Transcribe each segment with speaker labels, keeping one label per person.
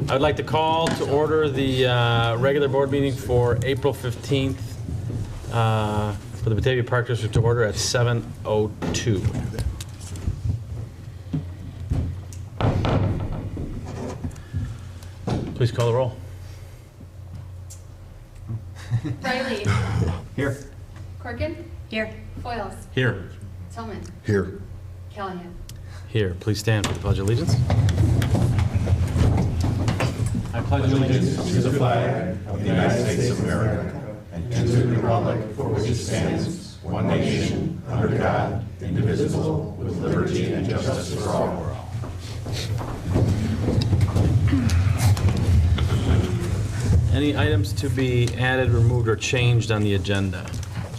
Speaker 1: I'd like to call to order the regular board meeting for April 15th for the Batavia Park District to order at 7:02. Please call the roll.
Speaker 2: Riley.
Speaker 3: Here.
Speaker 2: Corkin. Here. Foils.
Speaker 1: Here.
Speaker 2: Tillman.
Speaker 3: Here.
Speaker 2: Callahan.
Speaker 1: Here. Please stand for the Pledge of Allegiance. I pledge allegiance
Speaker 4: to the flag of the United States of America and to the republic for which it stands, one nation, under God, indivisible, with liberty and justice for all.
Speaker 1: Any items to be added, removed, or changed on the agenda?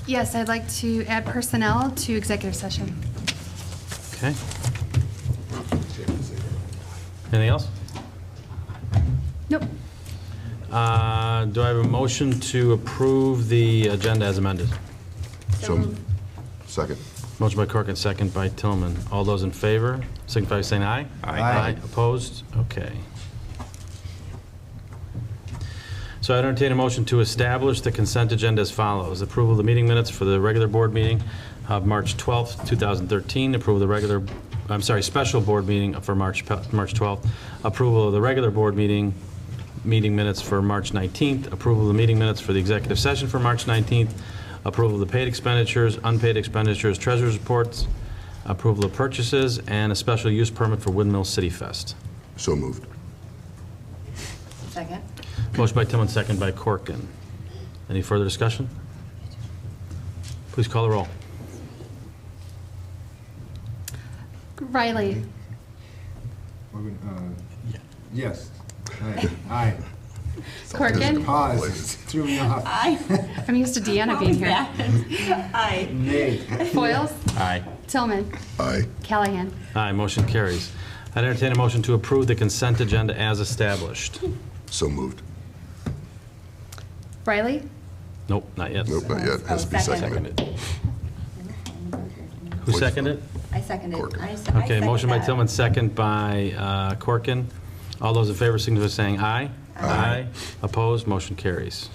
Speaker 2: Yes, I'd like to add personnel to executive session.
Speaker 1: Okay. Anything else?
Speaker 2: Nope.
Speaker 1: Do I have a motion to approve the agenda as amended?
Speaker 3: So, second.
Speaker 1: Motion by Corkin, second by Tillman. All those in favor, signify by saying aye.
Speaker 3: Aye.
Speaker 1: Opposed? Okay. So I entertain a motion to establish the consent agenda as follows. Approval of the meeting minutes for the regular board meeting of March 12th, 2013. Approval of the special board meeting for March 12th. Approval of the regular board meeting minutes for March 19th. Approval of the meeting minutes for the executive session for March 19th. Approval of the paid expenditures, unpaid expenditures, treasurer's reports. Approval of purchases, and a special use permit for Windmill City Fest.
Speaker 3: So moved.
Speaker 2: Second.
Speaker 1: Motion by Tillman, second by Corkin. Any further discussion? Please call the roll.
Speaker 2: Riley.
Speaker 5: Yes. Aye.
Speaker 2: Corkin.
Speaker 5: Pause. Threw me off.
Speaker 2: Aye. I'm used to Deanna being here.
Speaker 5: Aye. Nay.
Speaker 2: Foils.
Speaker 1: Aye.
Speaker 2: Tillman.
Speaker 3: Aye.
Speaker 2: Callahan.
Speaker 1: Aye, motion carries. I'd entertain a motion to approve the consent agenda as established.
Speaker 3: So moved.
Speaker 2: Riley.
Speaker 1: Nope, not yet.
Speaker 3: Nope, not yet. Has to be seconded.
Speaker 1: Who seconded?
Speaker 6: I seconded.
Speaker 3: Corkin.
Speaker 1: Okay, motion by Tillman, second by Corkin. All those in favor signify by saying aye. Aye. Opposed, motion carries.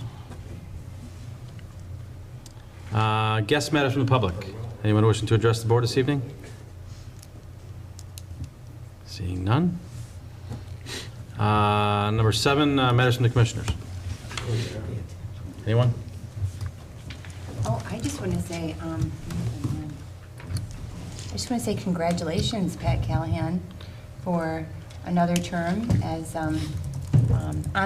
Speaker 1: Guest matters from the public. Anyone wishing to address the board this evening? Seeing none. Number 7, matters from the commissioners. Anyone?
Speaker 6: Oh, I just want to say, congratulations, Pat Callahan, for another term as on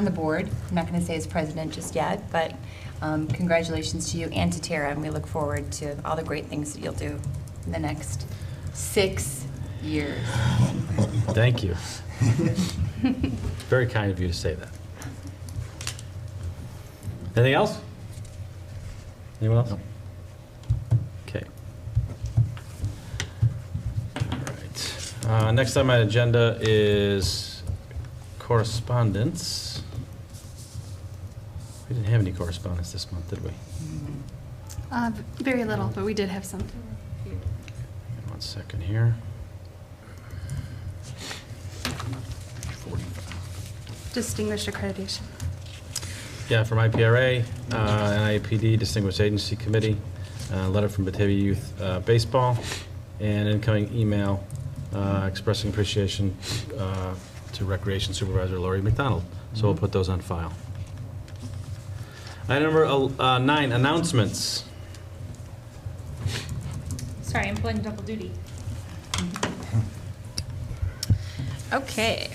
Speaker 6: the board. I'm not going to say as president just yet, but congratulations to you and to Tara, and we look forward to all the great things that you'll do in the next 6 years.
Speaker 1: Thank you. Very kind of you to say that. Anything else? Anyone else? No. Okay. All right. Next on my agenda is correspondence. We didn't have any correspondence this month, did we?
Speaker 2: Very little, but we did have some.
Speaker 1: 1 second here.
Speaker 2: Distinguished accreditation.
Speaker 1: Yeah, from IPRA, NIAPD, Distinguished Agency Committee, letter from Batavia Youth Baseball, and incoming email expressing appreciation to Recreation Supervisor Lori McDonald. So we'll put those on file. Item number 9, announcements.
Speaker 7: Sorry, I'm pulling double duty. Okay.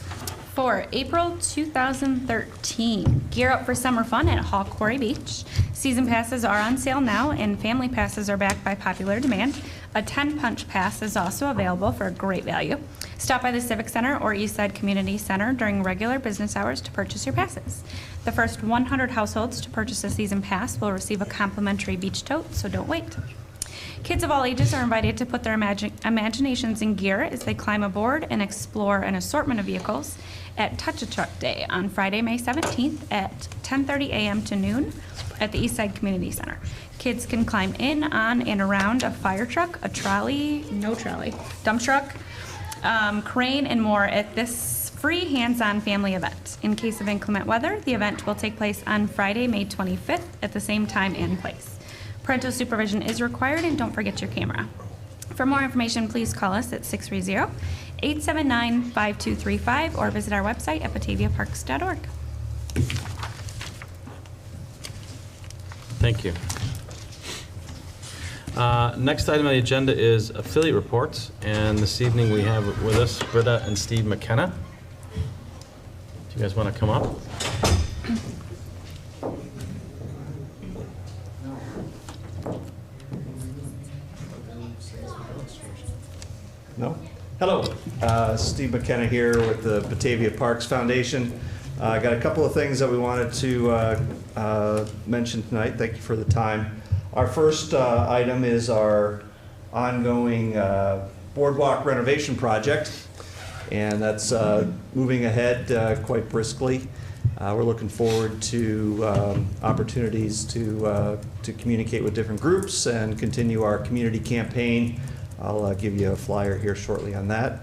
Speaker 7: For April 2013, gear up for summer fun at Hall Quarry Beach. Season passes are on sale now, and family passes are back by popular demand. A 10-punch pass is also available for a great value. Stop by the Civic Center or Eastside Community Center during regular business hours to purchase your passes. The first 100 households to purchase a season pass will receive a complimentary beach tote, so don't wait. Kids of all ages are invited to put their imaginations in gear as they climb aboard and explore an assortment of vehicles at Touch-A-Truck Day on Friday, May 17th at 10:30 a.m. to noon at the Eastside Community Center. Kids can climb in, on, and around a fire truck, a trolley, no trolley, dump truck, crane, and more at this free hands-on family event. In case of inclement weather, the event will take place on Friday, May 25th at the same time and place. Parental supervision is required, and don't forget your camera. For more information, please call us at 630-879-5235 or visit our website at bataviaparks.org.
Speaker 1: Thank you. Next item on the agenda is affiliate reports, and this evening we have with us Britta and Steve McKenna. Do you guys want to come up?
Speaker 8: No? Hello, Steve McKenna here with the Batavia Parks Foundation. I got a couple of things that we wanted to mention tonight. Thank you for the time. Our first item is our ongoing boardwalk renovation project, and that's moving ahead quite briskly. We're looking forward to opportunities to communicate with different groups and continue our community campaign. I'll give you a flyer here shortly on that.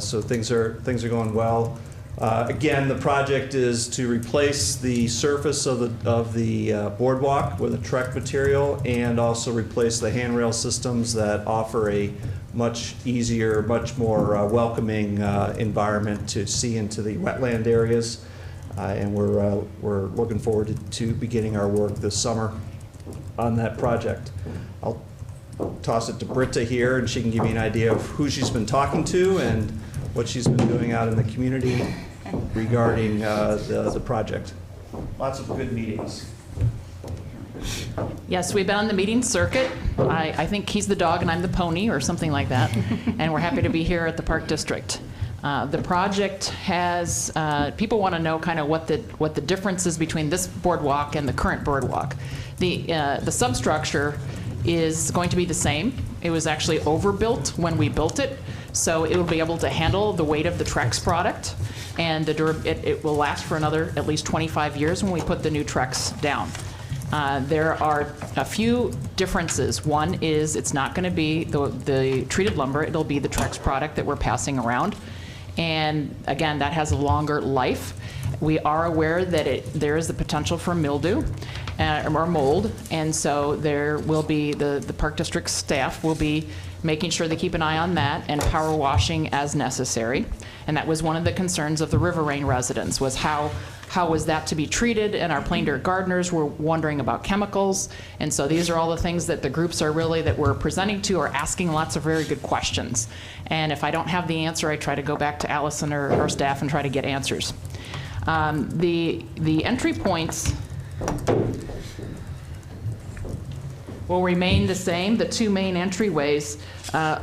Speaker 8: So things are going well. Again, the project is to replace the surface of the boardwalk with a Trek material, and also replace the handrail systems that offer a much easier, much more welcoming environment to see into the wetland areas. And we're looking forward to beginning our work this summer on that project. I'll toss it to Britta here, and she can give you an idea of who she's been talking to and what she's been doing out in the community regarding the project. Lots of good meetings.
Speaker 9: Yes, we've been on the meeting circuit. I think he's the dog and I'm the pony, or something like that. And we're happy to be here at the Park District. The project has, people want to know kind of what the difference is between this boardwalk and the current boardwalk. The substructure is going to be the same. It was actually overbuilt when we built it, so it will be able to handle the weight of the Trex product, and it will last for another at least 25 years when we put the new Trex down. There are a few differences. One is it's not going to be the treated lumber, it'll be the Trex product that we're passing around. And again, that has a longer life. We are aware that there is the potential for mildew or mold, and so there will be, the Park District staff will be making sure they keep an eye on that and power washing as necessary. And that was one of the concerns of the Riverrain residents, was how was that to be treated, and our plain dirt gardeners were wondering about chemicals. And so these are all the things that the groups are really, that we're presenting to, are asking lots of very good questions. And if I don't have the answer, I try to go back to Allison or our staff and try to get answers. The entry points will remain the same, the two main entryways,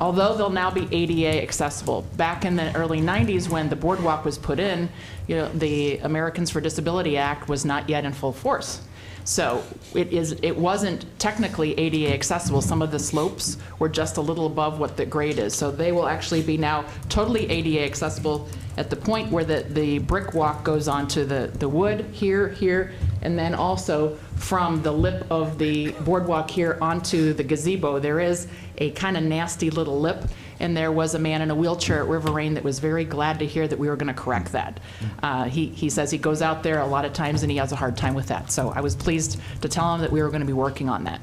Speaker 9: although they'll now be ADA accessible. Back in the early 90s, when the boardwalk was put in, the Americans for Disability Act was not yet in full force. So it wasn't technically ADA accessible. Some of the slopes were just a little above what the grade is. So they will actually be now totally ADA accessible at the point where the brick walk goes onto the wood here, and then also from the lip of the boardwalk here onto the gazebo. There is a kind of nasty little lip, and there was a man in a wheelchair at Riverrain that was very glad to hear that we were going to correct that. He says he goes out there a lot of times and he has a hard time with that. So I was pleased to tell him that we were going to be working on that.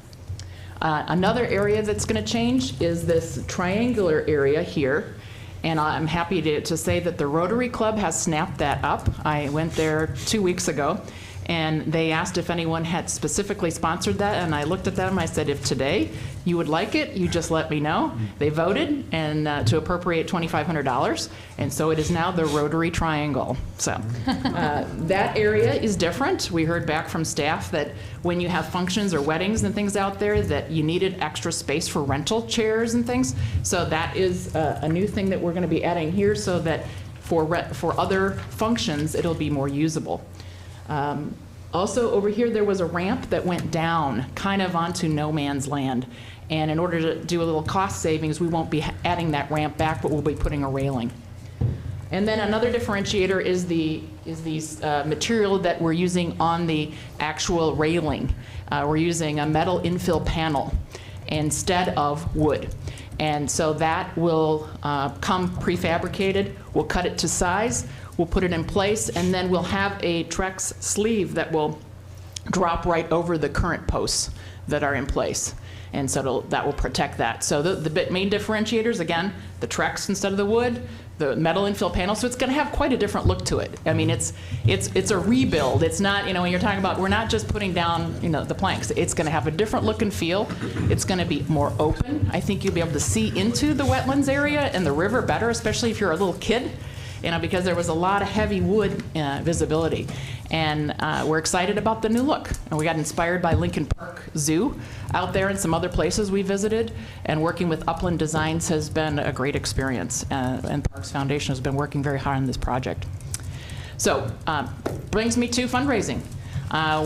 Speaker 9: Another area that's going to change is this triangular area here. And I'm happy to say that the Rotary Club has snapped that up. I went there 2 weeks ago, and they asked if anyone had specifically sponsored that, and I looked at them and I said, if today you would like it, you just let me know. They voted and to appropriate $2,500, and so it is now the Rotary Triangle. So that area is different. We heard back from staff that when you have functions or weddings and things out there, that you needed extra space for rental chairs and things. So that is a new thing that we're going to be adding here, so that for other functions it'll be more usable. Also over here there was a ramp that went down kind of onto no man's land, and in order to do a little cost savings, we won't be adding that ramp back, but we'll be putting a railing. And then another differentiator is the material that we're using on the actual railing. We're using a metal infill panel instead of wood. And so that will come prefabricated. We'll cut it to size, we'll put it in place, and then we'll have a Trex sleeve that will drop right over the current posts that are in place. And so that will protect that. So the main differentiators, again, the Trex instead of the wood, the metal infill panel, so it's going to have quite a different look to it. I mean, it's a rebuild. It's not, when you're talking about, we're not just putting down, the planks. It's going to have a different look and feel. It's going to be more open. I think you'll be able to see into the wetlands area and the river better, especially if you're a little kid, because there was a lot of heavy wood visibility. And we're excited about the new look. And we got inspired by Lincoln Park Zoo out there and some other places we visited. And working with Upland Designs has been a great experience. And Parks Foundation has been working very hard on this project. So brings me to fundraising.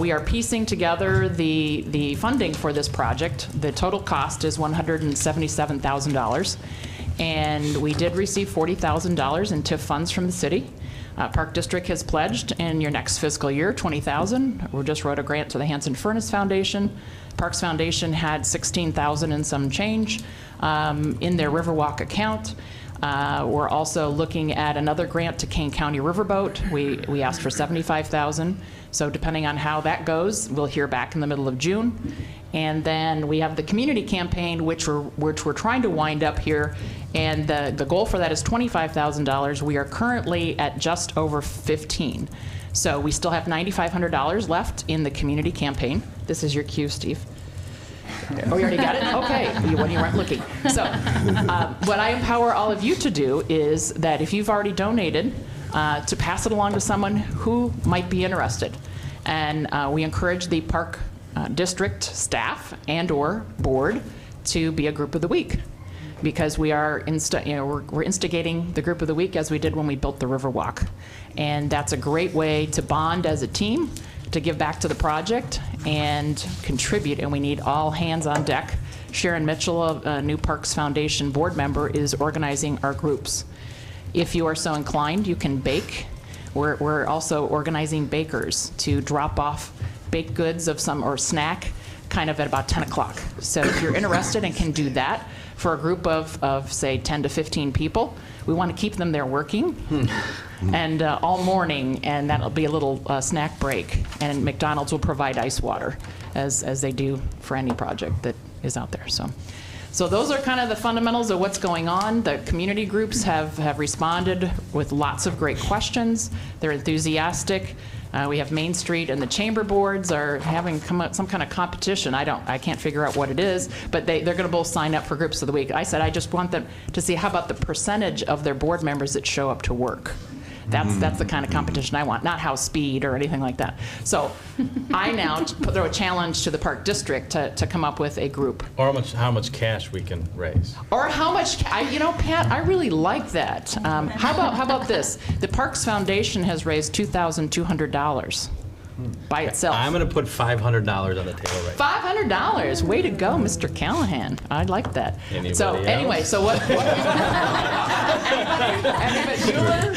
Speaker 9: We are piecing together the funding for this project. The total cost is $177,000. And we did receive $40,000 in TIF funds from the city. Park District has pledged in your next fiscal year $20,000. We just wrote a grant to the Hanson Furnace Foundation. Parks Foundation had $16,000 and some change in their Riverwalk account. We're also looking at another grant to Kane County Riverboat. We asked for $75,000. So depending on how that goes, we'll hear back in the middle of June. And then we have the community campaign, which we're trying to wind up here. And the goal for that is $25,000. We are currently at just over 15. So we still have $9,500 left in the community campaign. This is your cue, Steve. Oh, you already got it? Okay, when you weren't looking. So what I empower all of you to do is that if you've already donated, to pass it along to someone who might be interested. And we encourage the Park District staff and or board to be a group of the week, because we are we're instigating the group of the week as we did when we built the Riverwalk. And that's a great way to bond as a team, to give back to the project and contribute, and we need all hands on deck. Sharon Mitchell, a New Parks Foundation board member, is organizing our groups. If you are so inclined, you can bake. We're also organizing bakers to drop off baked goods of or snack kind of at about 10 o'clock. So if you're interested and can do that for a group of say 10 to 15 people, we want to keep them there working and all morning, and that'll be a little snack break. And McDonald's will provide ice water as they do for any project that is out there. So those are kind of the fundamentals of what's going on. The community groups have responded with lots of great questions. They're enthusiastic. We have Main Street and the chamber boards are having some kind of competition. I can't figure out what it is, but they're going to both sign up for groups of the week. I said I just want them to see how about the percentage of their board members that show up to work. That's the kind of competition I want, not house speed or anything like that. So I now throw a challenge to the Park District to come up with a group.
Speaker 1: Or how much cash we can raise.
Speaker 9: Or how much, Pat, I really like that. How about this? The Parks Foundation has raised $2,200 by itself.
Speaker 1: I'm going to put $500 on the table right now.
Speaker 9: $500. Way to go, Mr. Callahan. I like that.
Speaker 1: Anybody
Speaker 9: so
Speaker 1: else?
Speaker 9: Anyway, so what?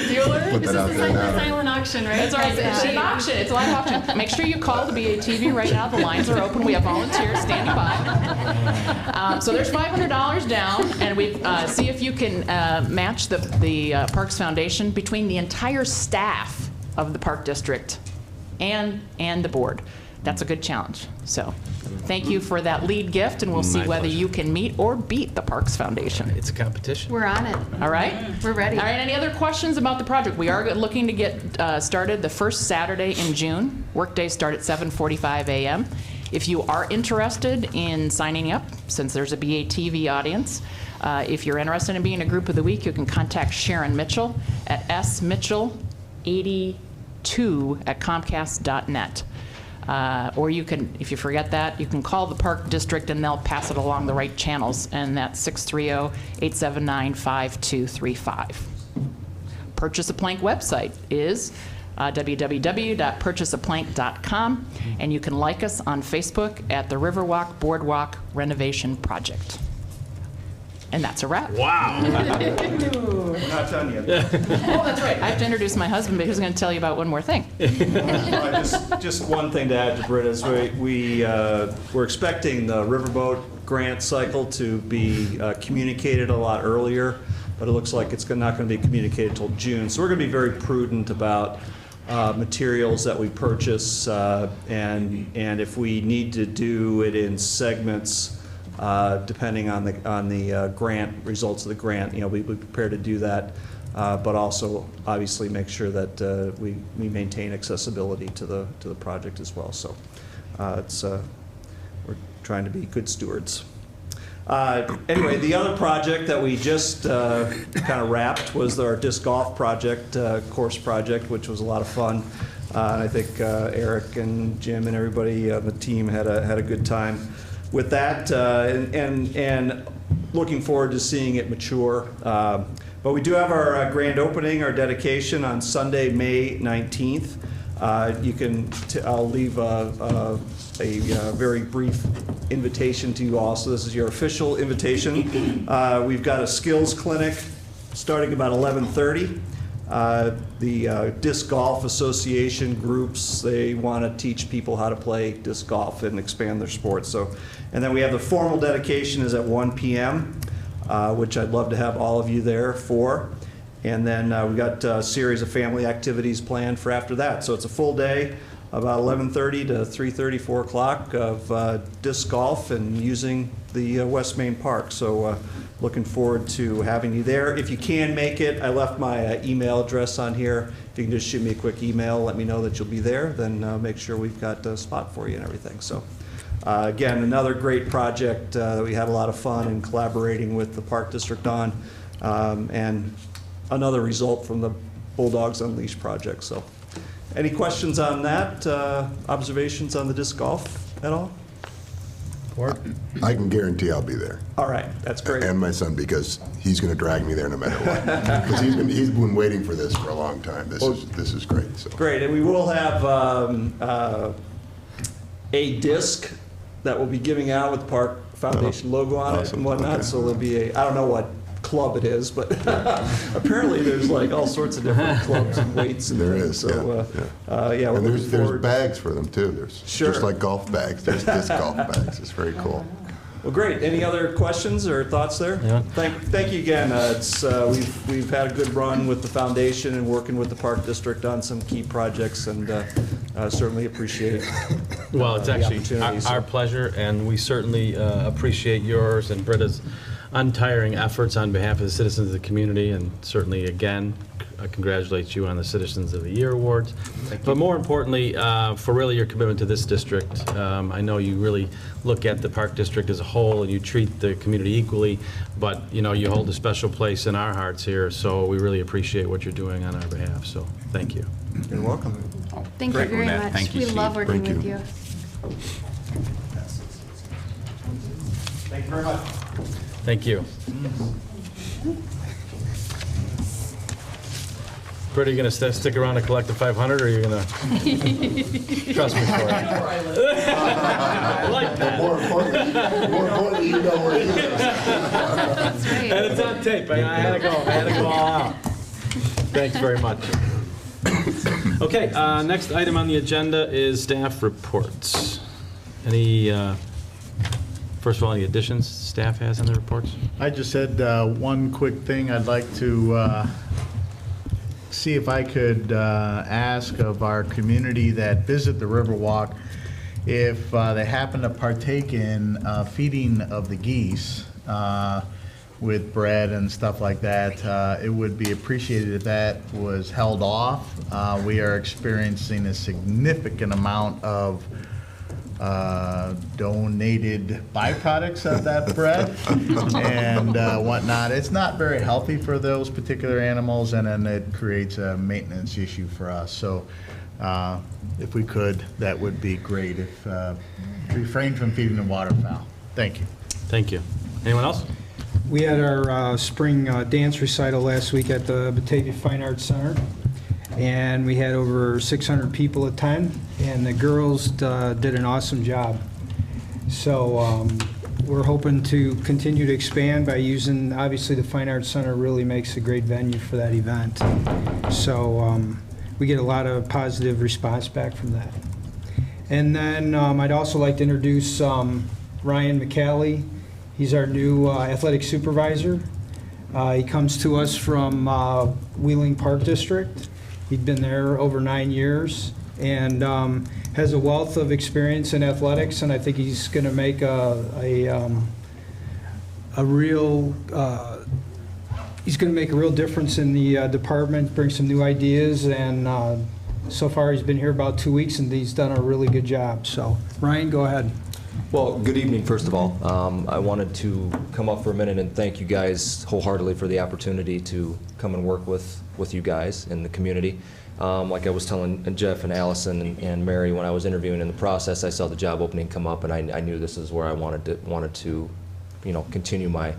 Speaker 9: Bueller?
Speaker 3: Put that out there now.
Speaker 2: Silent auction, right?
Speaker 7: That's right.
Speaker 9: It's an auction. It's a live auction. Make sure you call the BATV right now. The lines are open. We have volunteers standing by. So there's $500 down, and we see if you can match the Parks Foundation between the entire staff of the Park District and the board. That's a good challenge. So thank you for that lead gift, and we'll see
Speaker 1: My
Speaker 9: whether
Speaker 1: pleasure.
Speaker 9: you can meet or beat the Parks Foundation.
Speaker 1: It's a competition.
Speaker 2: We're on it.
Speaker 9: All right?
Speaker 2: We're ready.
Speaker 9: All right, any other questions about the project? We are looking to get started the first Saturday in June. Workdays start at 7:45 a.m. If you are interested in signing up, since there's a BATV audience, if you're interested in being a group of the week, you can contact Sharon Mitchell at smitchell82@comcast.net. Or you can, if you forget that, you can call the Park District and they'll pass it along the right channels, and that's 630-879-5235. Purchase a Plank website is www.purchaseaplank.com, and you can like us on Facebook at the Riverwalk Boardwalk Renovation Project. And that's a wrap.
Speaker 1: Wow.
Speaker 8: We're not done yet.
Speaker 9: Oh, that's right. I have to introduce my husband, but he's going to tell you about one more thing.
Speaker 8: Just one thing to add to Britta's. We're expecting the riverboat grant cycle to be communicated a lot earlier, but it looks like it's not going to be communicated until June. So we're going to be very prudent about materials that we purchase, and if we need to do it in segments, depending on the grant results of the grant, we'll be prepared to do that, but also obviously make sure that we maintain accessibility to the project as well. So we're trying to be good stewards. Anyway, the other project that we just kind of wrapped was our disc golf project, course project, which was a lot of fun. And I think Eric and Jim and everybody on the team had a good time with that, and looking forward to seeing it mature. But we do have our grand opening, our dedication on Sunday, May 19th. I'll leave a very brief invitation to you all. So this is your official invitation. We've got a skills clinic starting about 11:30. The Disc Golf Association groups, they want to teach people how to play disc golf and expand their sports. And then we have the formal dedication is at 1 p.m., which I'd love to have all of you there for. And then we've got a series of family activities planned for after that. So it's a full day, about 11:30 to 3:30, 4 o'clock of disc golf and using the West Main Park. So looking forward to having you there. If you can make it, I left my email address on here. If you can just shoot me a quick email, let me know that you'll be there, then make sure we've got a spot for you and everything. So again, another great project that we had a lot of fun in collaborating with the Park District on, and another result from the Bulldogs Unleashed project. So any questions on that? Observations on the disc golf at all?
Speaker 3: I can guarantee I'll be there.
Speaker 8: All right, that's great.
Speaker 3: And my son, because he's going to drag me there no matter what. Because he's been waiting for this for a long time. This is great. So.
Speaker 8: Great, and we will have a disc that we'll be giving out with the Park Foundation logo on it and whatnot. Okay. So there'll be I don't know what club it is, but apparently there's like all sorts of different clubs and weights. And
Speaker 3: there
Speaker 8: things.
Speaker 3: is,
Speaker 8: so,
Speaker 3: yeah. And there's bags for them too. There's just like golf bags. There's disc golf bags. It's very cool.
Speaker 8: Well, great. Any other questions or thoughts there?
Speaker 1: Yeah.
Speaker 8: Thank you again. We've had a good run with the foundation and working with the Park District on some key projects, and certainly appreciate.
Speaker 1: Well, it's actually our pleasure, and we certainly appreciate yours and Britta's untiring efforts on behalf of the citizens of the community, and certainly again congratulate you on the Citizens of the Year awards. But more importantly, for really your commitment to this district. I know you really look at the Park District as a whole and you treat the community equally, but you hold a special place in our hearts here, so we really appreciate what you're doing on our behalf, so thank you.
Speaker 8: You're welcome.
Speaker 2: Thank you very much.
Speaker 3: Thank you,
Speaker 2: we love working
Speaker 3: Thank
Speaker 2: with
Speaker 3: you.
Speaker 2: you.
Speaker 8: Thank you very much.
Speaker 1: Thank you. Britta, are you going to stick around to collect the 500, or are you going to trust me for it? I like that.
Speaker 3: More importantly, you know where he is.
Speaker 2: That's right.
Speaker 1: And it's on tape. I had to go all out. Thanks very much. Okay, next item on the agenda is staff reports. Any, first of all, any additions staff has on the reports?
Speaker 10: I just had one quick thing I'd like to see if I could ask of our community that visit the Riverwalk if they happen to partake in feeding of the geese with bread and stuff like that. It would be appreciated if that was held off. We are experiencing a significant amount of donated byproducts of that bread and whatnot. It's not very healthy for those particular animals, and then it creates a maintenance issue for us. So if we could, that would be great. If refrain from feeding the waterfowl. Thank you.
Speaker 1: Thank you. Anyone else?
Speaker 11: We had our spring dance recital last week at the Batavia Fine Arts Center, and we had over 600 people attend, and the girls did an awesome job. So we're hoping to continue to expand by using, obviously, the Fine Arts Center really makes a great venue for that event. So we get a lot of positive response back from that. And then I'd also like to introduce Ryan McCallie. He's our new athletic supervisor. He comes to us from Wheeling Park District. He'd been there over 9 years and has a wealth of experience in athletics, and I think he's going to make a real difference in the department, bring some new ideas, and so far he's been here about 2 weeks and he's done a really good job. So Ryan, go ahead.
Speaker 12: Well, good evening, first of all. I wanted to come up for a minute and thank you guys wholeheartedly for the opportunity to come and work with you guys in the community. Like I was telling Jeff and Allison and Mary when I was interviewing in the process, I saw the job opening come up, and I knew this is where I wanted to, continue my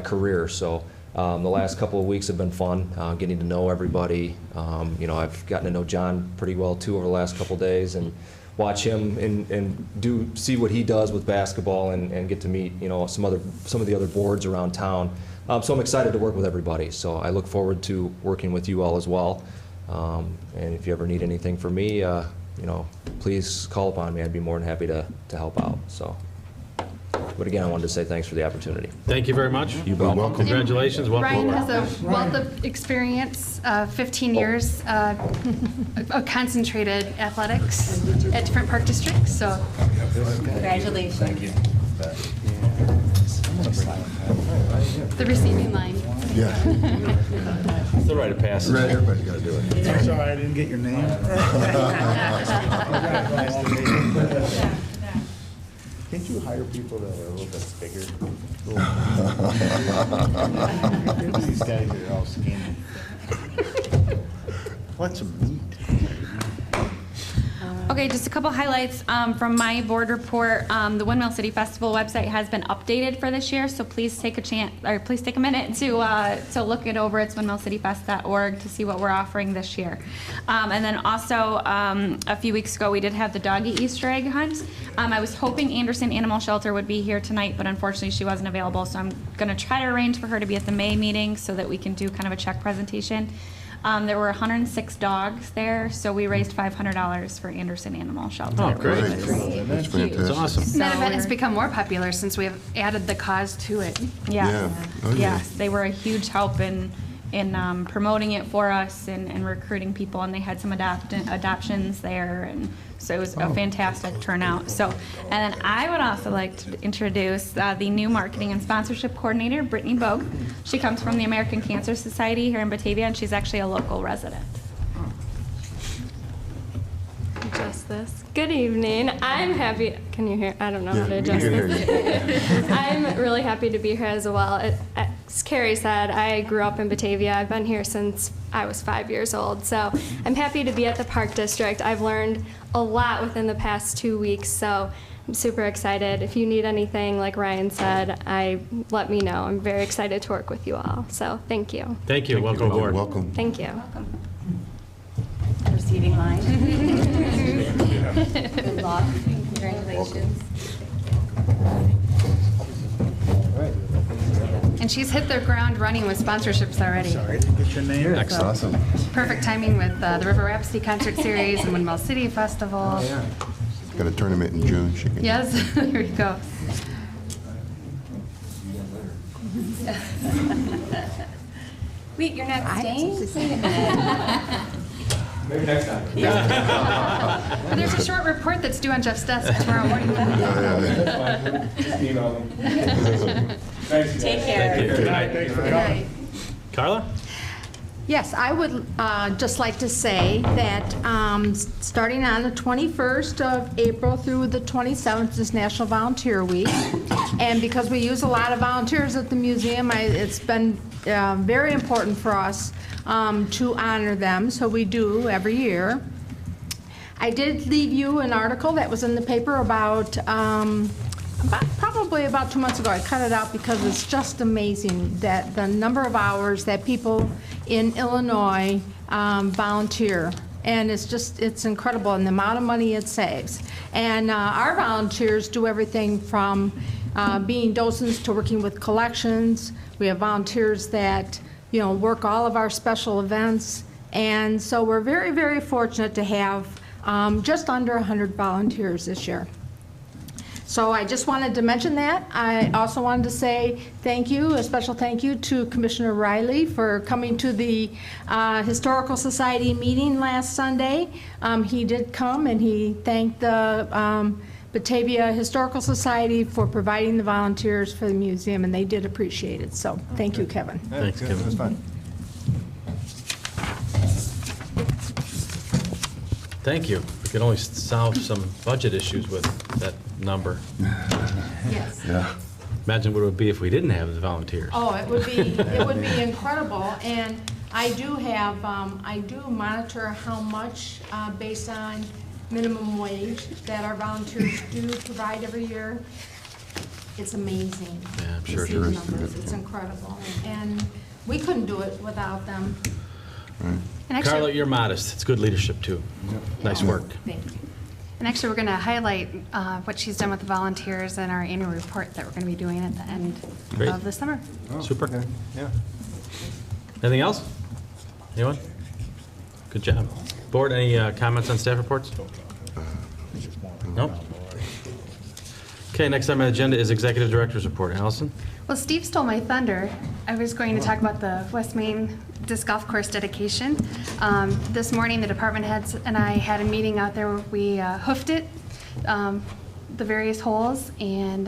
Speaker 12: career. So the last couple of weeks have been fun, getting to know everybody. I've gotten to know John pretty well too over the last couple of days, and watch him and see what he does with basketball, and get to meet some of the other boards around town. So I'm excited to work with everybody. So I look forward to working with you all as well. And if you ever need anything from me, please call upon me. I'd be more than happy to help out. So, but again, I wanted to say thanks for the opportunity.
Speaker 1: Thank you very much.
Speaker 3: You're welcome.
Speaker 1: Congratulations. Welcome.
Speaker 2: Ryan has a wealth of experience, 15 years of concentrated athletics at different park districts, so.
Speaker 6: Congratulations. Thank you.
Speaker 2: The receiving line.
Speaker 3: Yeah.
Speaker 1: It's the rite of passage.
Speaker 3: Right, everybody's got to do it.
Speaker 10: I'm sorry, I didn't get your name. Can't you hire people that are a little bit bigger? These guys are all skinny. Want some meat?
Speaker 7: Okay, just a couple highlights from my board report. The Windmill City Festival website has been updated for this year, so please take a minute to look it over. It's windmillcityfest.org to see what we're offering this year. And then also, a few weeks ago, we did have the doggy Easter egg hunt. I was hoping Anderson Animal Shelter would be here tonight, but unfortunately she wasn't available, so I'm going to try to arrange for her to be at the May meeting so that we can do kind of a check presentation. There were 106 dogs there, so we raised $500 for Anderson Animal Shelter.
Speaker 1: Oh, great.
Speaker 3: That's fantastic.
Speaker 1: That's awesome.
Speaker 2: That event has become more popular since we have added the cause to it.
Speaker 7: Yes.
Speaker 3: Yeah. Oh, yeah.
Speaker 7: Yes, they were a huge help in promoting it for us and recruiting people, and they had some adoptions there, and so it was a fantastic turnout. So, and then I would also like to introduce the new marketing and sponsorship coordinator, Brittany Bogue. She comes from the American Cancer Society here in Batavia, and she's actually a local resident.
Speaker 13: Adjust this. Good evening. I'm happy. Can you hear? I don't know how to
Speaker 3: we
Speaker 13: adjust
Speaker 3: can hear
Speaker 13: this. I'm really happy to be here as well. As Carrie said, I grew up in Batavia. I've been here since I was 5 years old. So I'm happy to be at the Park District. I've learned a lot within the past 2 weeks. So I'm super excited. If you need anything, like Ryan said, let me know. I'm very excited to work with you all. So thank you.
Speaker 1: Thank you. Welcome aboard.
Speaker 3: Welcome.
Speaker 13: Thank you.
Speaker 6: Receiving line. Good luck. Congratulations.
Speaker 2: And she's hit the ground running with sponsorships already.
Speaker 10: Sorry, I didn't get your name.
Speaker 3: Excellent. Awesome.
Speaker 2: Perfect timing with the River Rhapsody Concert Series and Windmill City Festival.
Speaker 3: Got a tournament in June. She can.
Speaker 2: Yes, here you go.
Speaker 6: Wait, you're not staying? Wait a minute.
Speaker 4: Maybe next time.
Speaker 2: But there's a short report that's due on Jeff's desk tomorrow morning.
Speaker 4: Just email them. Thanks.
Speaker 6: Take care.
Speaker 1: Good night.
Speaker 10: Thanks for
Speaker 2: Good
Speaker 10: coming.
Speaker 2: night.
Speaker 1: Carla?
Speaker 14: Yes, I would just like to say that starting on the 21st of April through the 27th is National Volunteer Week. And because we use a lot of volunteers at the museum, it's been very important for us to honor them, so we do every year. I did leave you an article that was in the paper probably about 2 months ago. I cut it out because it's just amazing that the number of hours that people in Illinois volunteer. And it's incredible, and the amount of money it saves. And our volunteers do everything from being docents to working with collections. We have volunteers that, work all of our special events. And so we're very, very fortunate to have just under 100 volunteers this year. So I just wanted to mention that. I also wanted to say thank you, a special thank you to Commissioner Riley for coming to the Historical Society meeting last Sunday. He did come and he thanked the Batavia Historical Society for providing the volunteers for the museum, and they did appreciate it. So thank you, Kevin.
Speaker 1: Thanks, Kevin.
Speaker 5: It was fun.
Speaker 1: Thank you. We could only solve some budget issues with that number.
Speaker 14: Yes.
Speaker 3: Yeah.
Speaker 1: Imagine what it would be if we didn't have the volunteers.
Speaker 14: Oh, it would be incredible, and I do monitor how much, based on minimum wage, that our volunteers do provide every year. It's amazing.
Speaker 1: Yeah, I'm
Speaker 14: to
Speaker 1: sure
Speaker 14: see
Speaker 1: it
Speaker 14: the
Speaker 1: is.
Speaker 14: numbers. It's incredible, and we couldn't do it without them.
Speaker 2: And actually,
Speaker 1: Carla, you're modest. It's good leadership, too. Nice work.
Speaker 14: Thank you.
Speaker 2: And actually, we're going to highlight what she's done with the volunteers in our annual report that we're going to be doing at the end
Speaker 1: Great.
Speaker 2: of the summer.
Speaker 1: Super.
Speaker 5: Okay, yeah.
Speaker 1: Anything else? Anyone? Good job. Board, any comments on staff reports? Nope. Okay, next item on the agenda is Executive Director's Report. Allison?
Speaker 2: Well, Steve stole my thunder. I was going to talk about the West Main Disc Golf Course dedication. This morning, the department heads and I had a meeting out there where we hoofed it, the various holes, and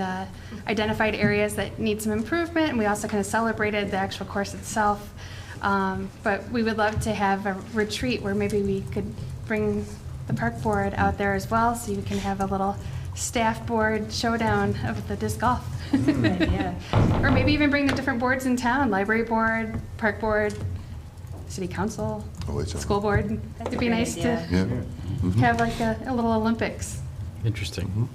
Speaker 2: identified areas that need some improvement, and we also kind of celebrated the actual course itself. But we would love to have a retreat where maybe we could bring the park board out there as well, so you can have a little staff board showdown of the disc golf. Or maybe even bring the different boards in town, library board, park board, city council, school board. It'd be nice to have like a little Olympics.
Speaker 1: Interesting.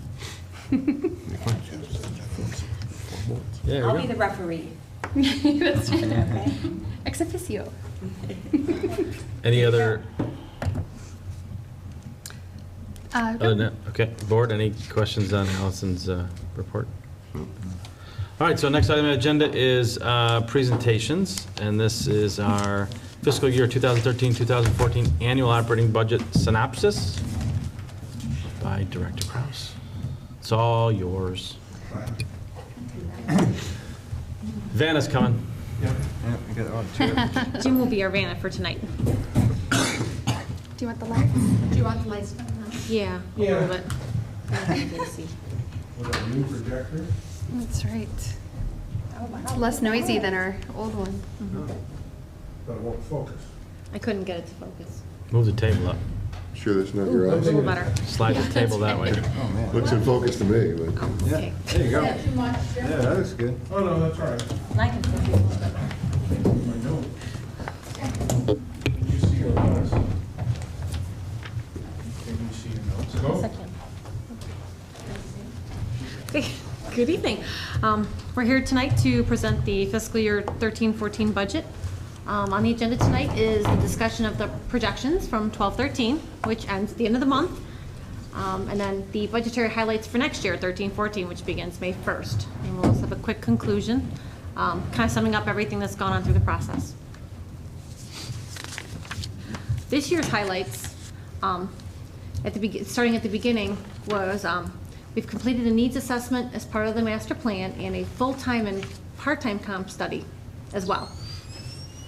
Speaker 1: Yeah,
Speaker 6: I'll be the referee.
Speaker 2: That's right. Ex officio.
Speaker 1: Any other?
Speaker 2: Uh,
Speaker 1: Other than that, okay. Board, any questions on Allison's report? All right, so next item on the agenda is presentations, and this is our fiscal year 2013-2014 annual operating budget synopsis by Director Kraus. It's all yours. Vanna's coming.
Speaker 5: Yeah, we got on two.
Speaker 7: Jim will be our Vanna for tonight.
Speaker 2: Do you want the lights?
Speaker 14: Do you want the lights?
Speaker 7: Yeah, a little bit.
Speaker 5: With a new projector?
Speaker 2: That's right. It's less noisy than our old one.
Speaker 5: But it won't focus.
Speaker 7: I couldn't get it to focus.
Speaker 1: Move the table up.
Speaker 3: Sure that's not
Speaker 7: A
Speaker 3: your eyes?
Speaker 7: little better.
Speaker 1: Slide the table that way.
Speaker 5: Oh, man.
Speaker 3: Looks in focus to me, but.
Speaker 5: Yeah,
Speaker 7: Okay.
Speaker 5: there you go.
Speaker 14: Too much, Jim?
Speaker 5: Yeah, that looks good. Oh, no, that's all right.
Speaker 7: I can focus a little bit.
Speaker 5: I know. Can you see your notes? Can you see your notes? Go.
Speaker 7: Okay, good evening. We're here tonight to present the fiscal year 13-14 budget. On the agenda tonight is the discussion of the projections from 12-13, which ends at the end of the month, and then the budgetary highlights for next year, 13-14, which begins May 1st. And we'll also have a quick conclusion, kind of summing up everything that's gone on through the process. This year's highlights, starting at the beginning, was we've completed a needs assessment as part of the master plan and a full-time and part-time comp study as well.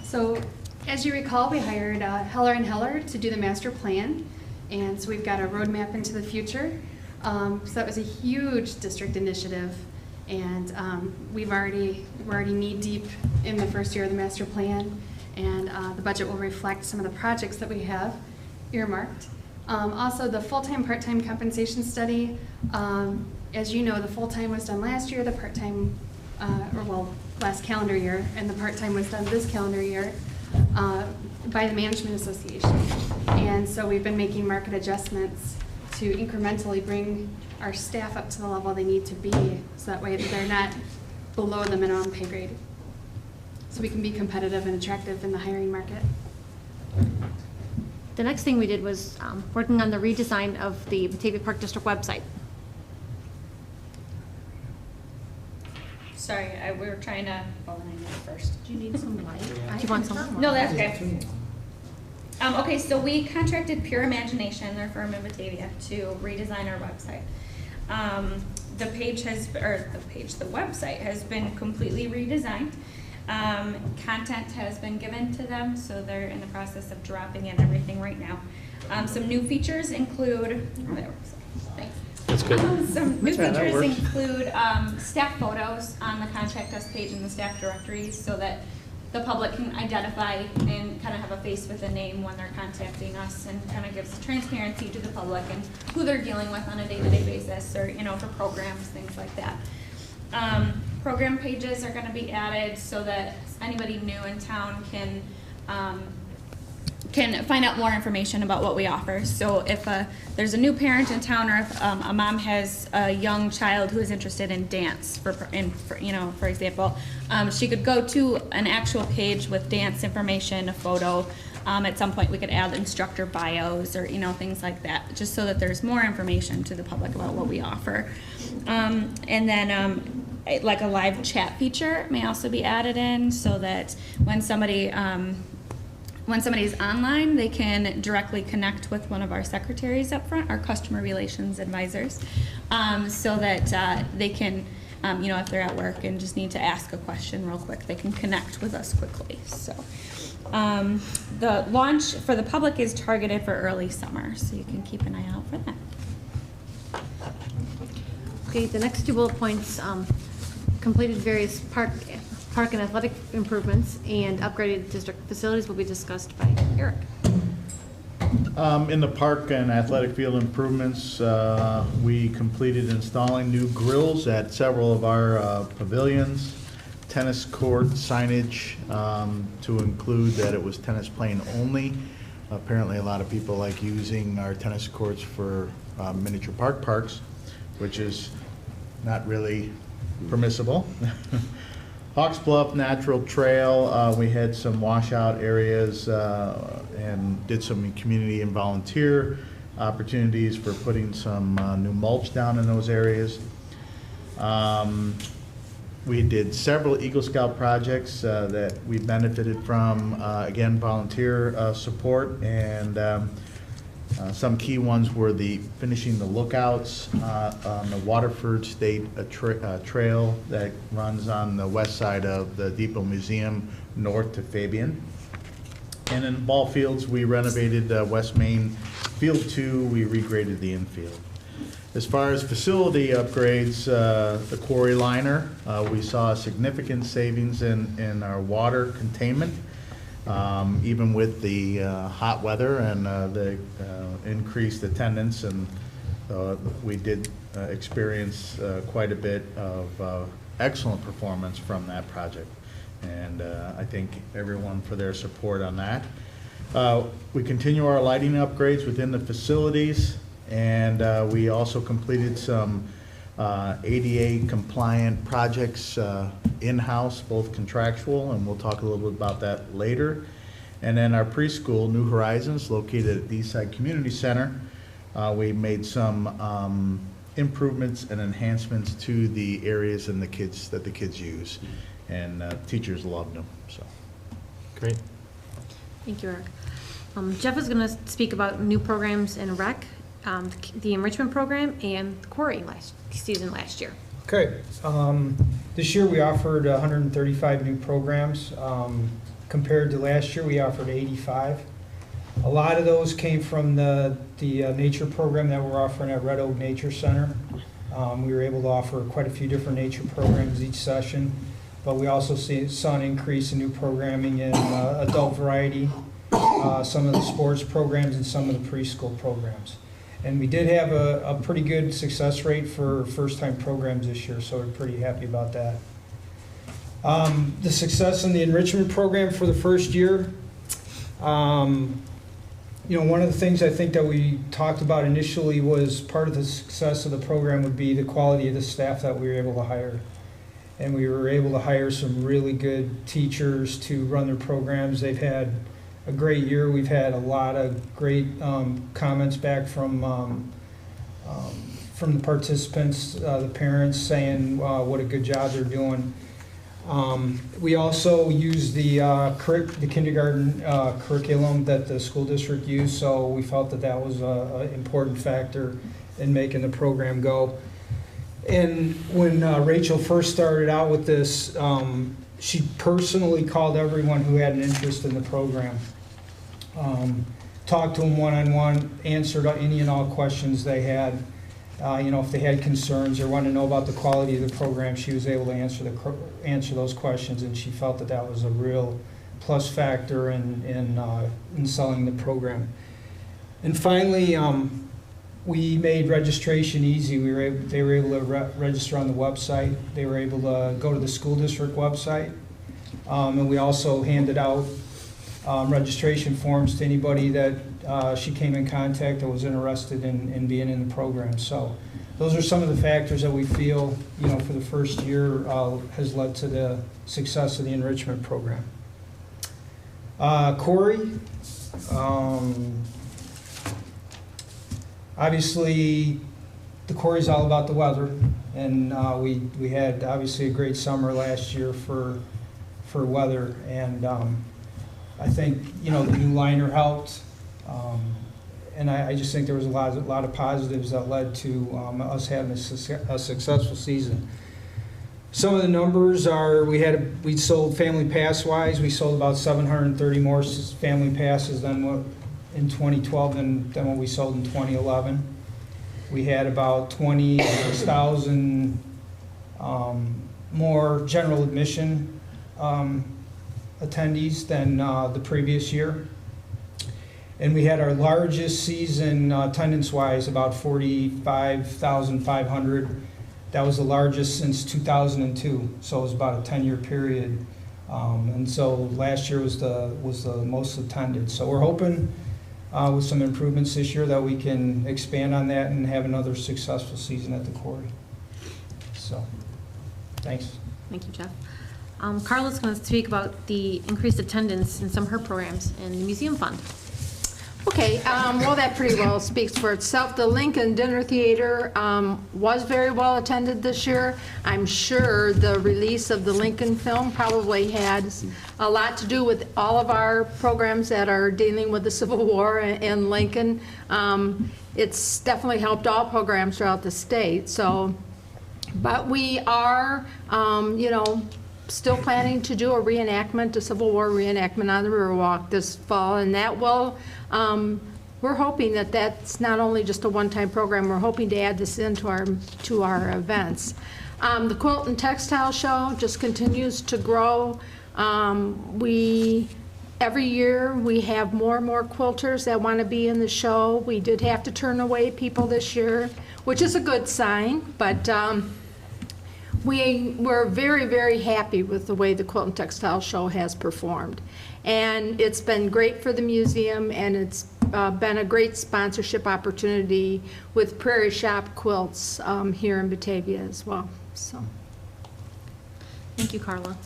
Speaker 2: So, as you recall, we hired Heller & Heller to do the master plan, and so we've got a roadmap into the future. So that was a huge district initiative, and we're already knee-deep in the first year of the master plan, and the budget will reflect some of the projects that we have earmarked. Also, the full-time, part-time compensation study, as you know, the full-time was done last year, the part-time, last calendar year, and the part-time was done this calendar year by the Management Association. And so we've been making market adjustments to incrementally bring our staff up to the level they need to be, so that way they're not below the minimum pay grade. So we can be competitive and attractive in the hiring market.
Speaker 7: The next thing we did was working on the redesign of the Batavia Park District website. Sorry, we were trying to, oh, then I need it first.
Speaker 14: Do you need some light?
Speaker 7: Do you want some? No, that's okay. Okay, so we contracted Pure Imagination, their firm in Batavia, to redesign our website. The website has been completely redesigned. Content has been given to them, so they're in the process of dropping in everything right now. Some new features include, thanks.
Speaker 1: That's good.
Speaker 7: Some new features include staff photos on the contact us page in the staff directories, so that the public can identify and kind of have a face with a name when they're contacting us, and kind of gives transparency to the public and who they're dealing with on a day-to-day basis, or for programs, things like that. Program pages are going to be added so that anybody new in town can find out more information about what we offer. So if there's a new parent in town, or if a mom has a young child who is interested in dance, for example, she could go to an actual page with dance information, a photo. At some point, we could add instructor bios, or things like that, just so that there's more information to the public about what we offer. And then like a live chat feature may also be added in, so that when somebody's online, they can directly connect with one of our secretaries up front, our customer relations advisors, so that they can, if they're at work and just need to ask a question real quick, they can connect with us quickly. So the launch for the public is targeted for early summer, so you can keep an eye out for that.
Speaker 14: Okay, the next 2 bullet points, completed various park and athletic improvements and upgraded district facilities will be discussed by Eric.
Speaker 10: In the park and athletic field improvements, we completed installing new grills at several of our pavilions, tennis court signage to include that it was tennis playing only. Apparently a lot of people like using our tennis courts for miniature parks, which is not really permissible. Hawks Bluff Natural Trail, we had some washout areas and did some community and volunteer opportunities for putting some new mulch down in those areas. We did several Eagle Scout projects that we benefited from, again, volunteer support, and some key ones were finishing the lookouts on the Waterford State Trail that runs on the west side of the Depot Museum north to Fabian. And in ball fields, we renovated West Main Field 2, we regraded the infield. As far as facility upgrades, the quarry liner, we saw a significant savings in our water containment. Even with the hot weather and the increased attendance, and we did experience quite a bit of excellent performance from that project. And I thank everyone for their support on that. We continue our lighting upgrades within the facilities, and we also completed some ADA compliant projects in-house, both contractual, and we'll talk a little bit about that later. And then our preschool, New Horizons, located at the Eastside Community Center, we made some improvements and enhancements to the areas and the kids that the kids use, and teachers loved them. So,
Speaker 1: great.
Speaker 14: Thank you, Eric. Jeff is going to speak about new programs in rec, the enrichment program, and the quarry season last year.
Speaker 11: Okay. This year we offered 135 new programs. Compared to last year, we offered 85. A lot of those came from the nature program that we're offering at Red Oak Nature Center. We were able to offer quite a few different nature programs each session, but we also saw an increase in new programming in adult variety, some of the sports programs, and some of the preschool programs. And we did have a pretty good success rate for first-time programs this year, so we're pretty happy about that. The success in the enrichment program for the first year, one of the things I think that we talked about initially was part of the success of the program would be the quality of the staff that we were able to hire. And we were able to hire some really good teachers to run their programs. They've had a great year. We've had a lot of great comments back from from the participants, the parents saying what a good job they're doing. We also use the kindergarten curriculum that the school district used, so we felt that that was an important factor in making the program go. And when Rachel first started out with this, she personally called everyone who had an interest in the program. Talked to them one-on-one, answered any and all questions they had. If they had concerns or wanted to know about the quality of the program, she was able to answer those questions, and she felt that that was a real plus factor in selling the program. And finally, we made registration easy. They were able to register on the website. They were able to go to the school district website. And we also handed out registration forms to anybody that she came in contact or was interested in being in the program. So those are some of the factors that we feel, for the first year has led to the success of the enrichment program. Corey, obviously, the Corey's all about the weather, and we had obviously a great summer last year for weather, and I think the new liner helped, and I just think there was a lot of positives that led to us having a successful season. Some of the numbers are we sold family pass wise, we sold about 730 more family passes than what in 2012 than what we sold in 2011. We had about 26,000 more general admission attendees than the previous year. And we had our largest season attendance-wise, about 45,500. That was the largest since 2002, so it was about a 10-year period. And so last year was the most attended. So we're hoping with some improvements this year that we can expand on that and have another successful season at the Quarry. So, thanks.
Speaker 15: Thank you, Jeff. Carla's going to speak about the increased attendance in some of her programs in the Museum Fund.
Speaker 14: Okay, well, that pretty well speaks for itself. The Lincoln Dinner Theater was very well attended this year. I'm sure the release of the Lincoln film probably had a lot to do with all of our programs that are dealing with the Civil War in Lincoln. It's definitely helped all programs throughout the state. So, but we are, still planning to do a reenactment, a Civil War reenactment on the Riverwalk this fall, and that will, we're hoping that that's not only just a one-time program, we're hoping to add this into our events. The Quilt and Textile Show just continues to grow. Every year we have more and more quilters that want to be in the show. We did have to turn away people this year, which is a good sign, but we're very, very happy with the way the Quilt and Textile Show has performed. And it's been great for the museum, and it's been a great sponsorship opportunity with Prairie Shop Quilts here in Batavia as well. So,
Speaker 15: thank you, Carla.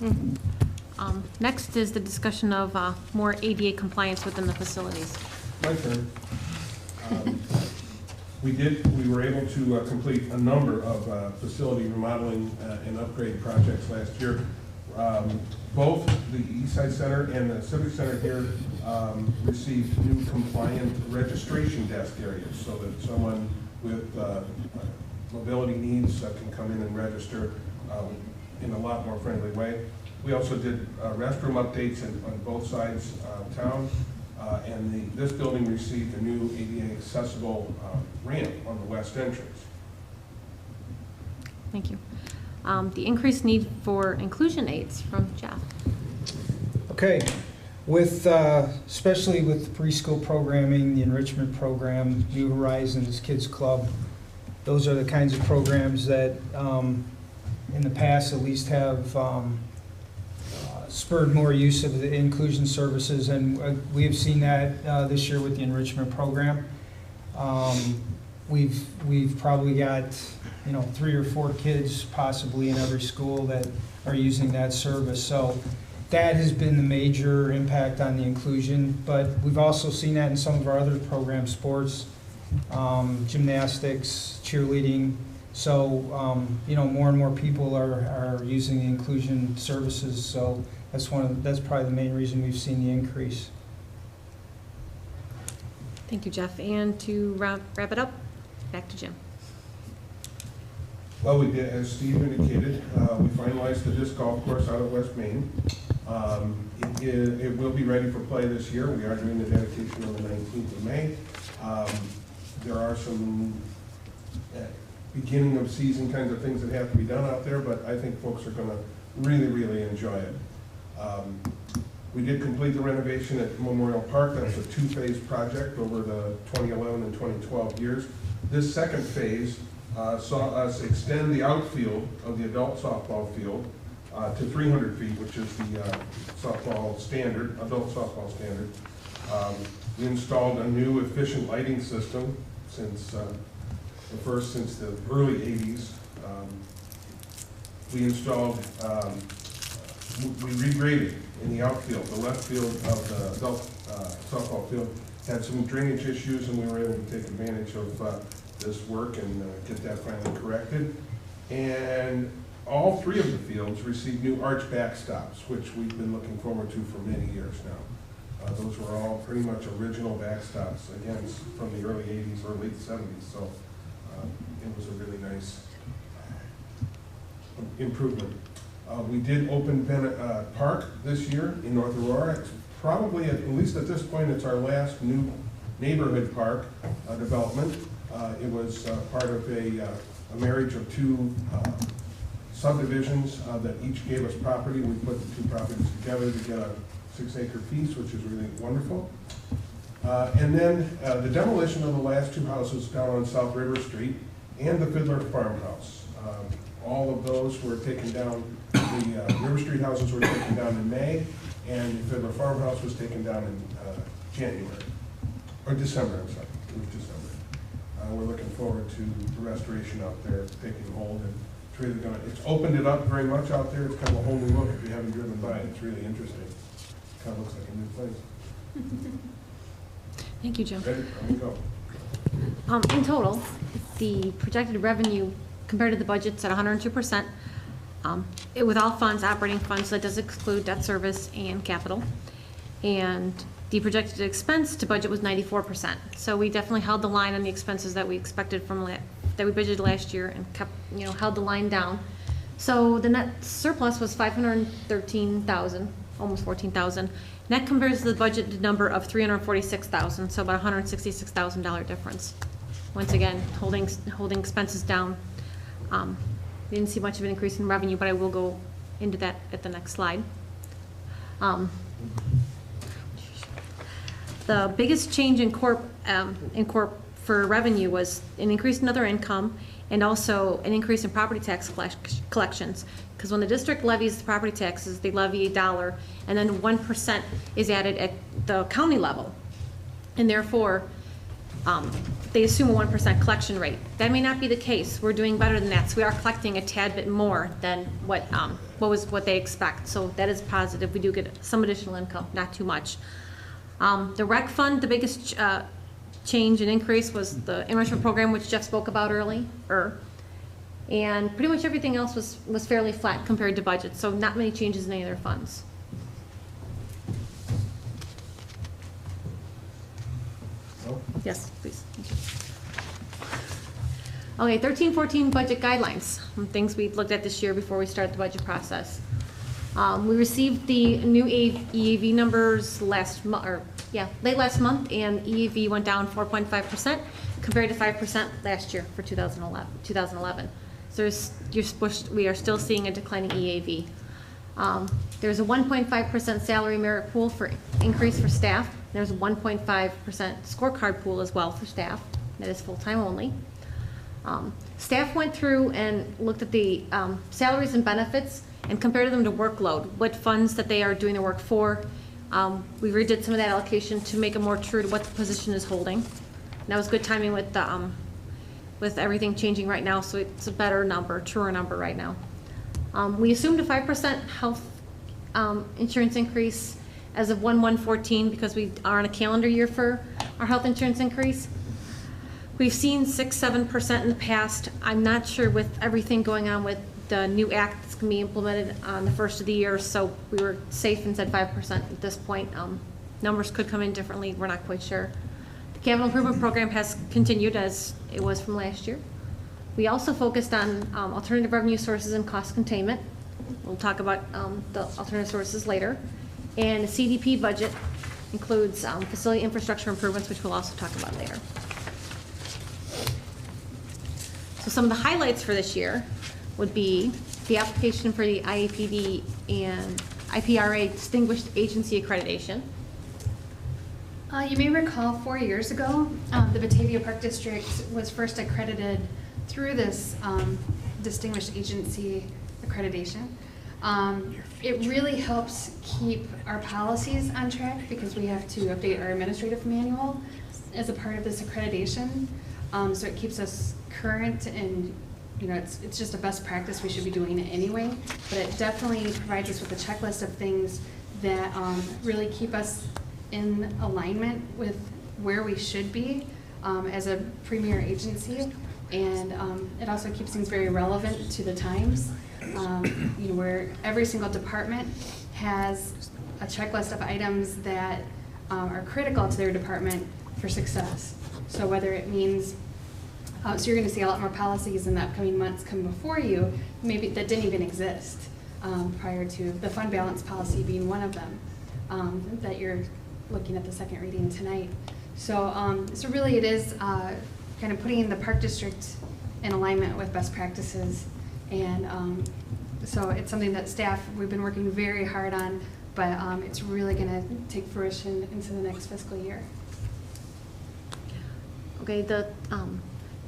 Speaker 15: Next is the discussion of more ADA compliance within the facilities.
Speaker 5: My turn. We were able to complete a number of facility remodeling and upgrade projects last year. Both the Eastside Center and the Civic Center here received new compliant registration desk areas so that someone with mobility needs can come in and register in a lot more friendly way. We also did restroom updates on both sides of town. And this building received a new ADA accessible ramp on the west entrance.
Speaker 15: Thank you. The increased need for inclusion aids from Jeff.
Speaker 11: Okay, especially with preschool programming, the enrichment program, New Horizons, Kids Club, those are the kinds of programs that in the past at least have spurred more use of the inclusion services, and we have seen that this year with the enrichment program. We've probably got 3 or 4 kids possibly in every school that are using that service. So that has been the major impact on the inclusion, but we've also seen that in some of our other programs, sports gymnastics, cheerleading. So, you know, more and more people are using the inclusion services, so that's that's probably the main reason we've seen the increase.
Speaker 15: Thank you, Jeff. And to wrap it up, back to Jim.
Speaker 5: Well, we did, as Steve indicated, we finalized the disc golf course out of West Main. It will be ready for play this year. We are doing the dedication on the 19th of May. There are some beginning of season kinds of things that have to be done out there, but I think folks are going to really, really enjoy it. We did complete the renovation at Memorial Park. That's a two-phase project over the 2011 and 2012 years. This second phase saw us extend the outfield of the adult softball field to 300 feet, which is the softball standard, adult softball standard. We installed a new efficient lighting system since the early 80s. We installed, we regraded in the outfield. The left field of the adult softball field had some drainage issues, and we were able to take advantage of this work and get that finally corrected. And all three of the fields received new arch backstops, which we've been looking forward to for many years now. Those were all pretty much original backstops, again, from the early 80s or late 70s, so it was a really nice improvement. We did open Bennett Park this year in North Aurora. It's probably, at least at this point, it's our last new neighborhood park development. It was part of a marriage of two subdivisions that each gave us property. We put the two properties together to get a 6-acre piece, which is really wonderful. And then the demolition of the last two houses down on South River Street and the Fiddler Farmhouse. All of those were taken down. The River Street houses were taken down in May, and the Fiddler Farmhouse was taken down in January, or December, I'm sorry, it was December. We're looking forward to the restoration out there taking hold, and it's really it's opened it up very much out there. It's kind of a whole new look if you haven't driven by it. It's really interesting. It kind of looks like a new place.
Speaker 15: Thank you, Jim.
Speaker 5: Ready? There you go.
Speaker 15: In total, the projected revenue compared to the budget's at 102%. With all funds, operating funds, that does exclude debt service and capital. And the projected expense to budget was 94%. So we definitely held the line on the expenses that we expected that we budgeted last year and kept, held the line down. So the net surplus was $513,000, almost $14,000. That compares to the budgeted number of $346,000, so about $166,000 difference. Once again, holding expenses down. We didn't see much of an increase in revenue, but I will go into that at the next slide. The biggest change in corp for revenue was an increase in other income and also an increase in property tax collections. Because when the district levies the property taxes, they levy $1, and then 1% is added at the county level. And therefore, they assume a 1% collection rate. That may not be the case. We're doing better than that, so we are collecting a tad bit more than what they expect. So that is positive. We do get some additional income, not too much. The rec fund, the biggest change and increase was the enrichment program, which Jeff spoke about earlier. And pretty much everything else was fairly flat compared to budget, so not many changes in any of their funds. Yes, please. Thank you. Okay, 13-14 budget guidelines, things we looked at this year before we started the budget process. We received the new EAV numbers late last month, and EAV went down 4.5% compared to 5% last year for 2011. So we are still seeing a declining EAV. There's a 1.5% salary merit pool for increase for staff. There's a 1.5% scorecard pool as well for staff. That is full-time only. Staff went through and looked at the salaries and benefits and compared them to workload, what funds that they are doing the work for. We redid some of that allocation to make it more true to what the position is holding. And that was good timing with everything changing right now, so it's a better number, truer number right now. We assumed a 5% health insurance increase as of 1/1/14 because we are on a calendar year for our health insurance increase. We've seen 6-7% in the past. I'm not sure with everything going on with the new act that's going to be implemented on the first of the year, so we were safe and said 5% at this point. Numbers could come in differently. We're not quite sure. The capital improvement program has continued as it was from last year. We also focused on alternative revenue sources and cost containment. We'll talk about the alternative sources later. And the CDP budget includes facility infrastructure improvements, which we'll also talk about later. So some of the highlights for this year would be the application for the IAPD and IPRA Distinguished Agency Accreditation.
Speaker 2: You may recall 4 years ago, the Batavia Park District was first accredited through this Distinguished Agency Accreditation. It really helps keep our policies on track because we have to update our administrative manual as a part of this accreditation. So it keeps us current, and it's just a best practice. We should be doing it anyway, but it definitely provides us with a checklist of things that really keep us in alignment with where we should be as a premier agency, and it also keeps things very relevant to the times. Where every single department has a checklist of items that are critical to their department for success. So whether it means, so you're going to see a lot more policies in the upcoming months come before you, maybe that didn't even exist prior to the fund balance policy being one of them that you're looking at the second reading tonight. So, so really it is kind of putting the Park District in alignment with best practices, and so it's something that staff, we've been working very hard on, but it's really going to take fruition into the next fiscal year.
Speaker 15: Okay,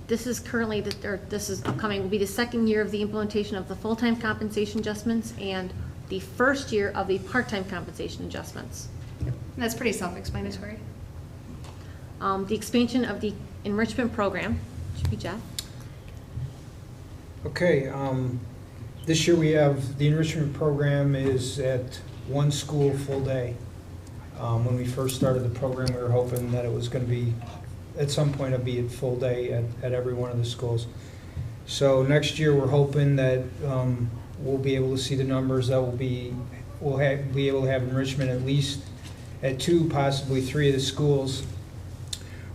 Speaker 15: this is currently, this is upcoming, will be the second year of the implementation of the full-time compensation adjustments and the first year of the part-time compensation adjustments.
Speaker 2: And that's pretty self-explanatory.
Speaker 15: The expansion of the enrichment program, should be Jeff.
Speaker 11: Okay, this year we have, the enrichment program is at one school full day. When we first started the program, we were hoping that it was going to be, at some point, it'll be at full day at every one of the schools. So next year, we're hoping that we'll be able to see the numbers that we'll be able to have enrichment at least at 2, possibly 3 of the schools.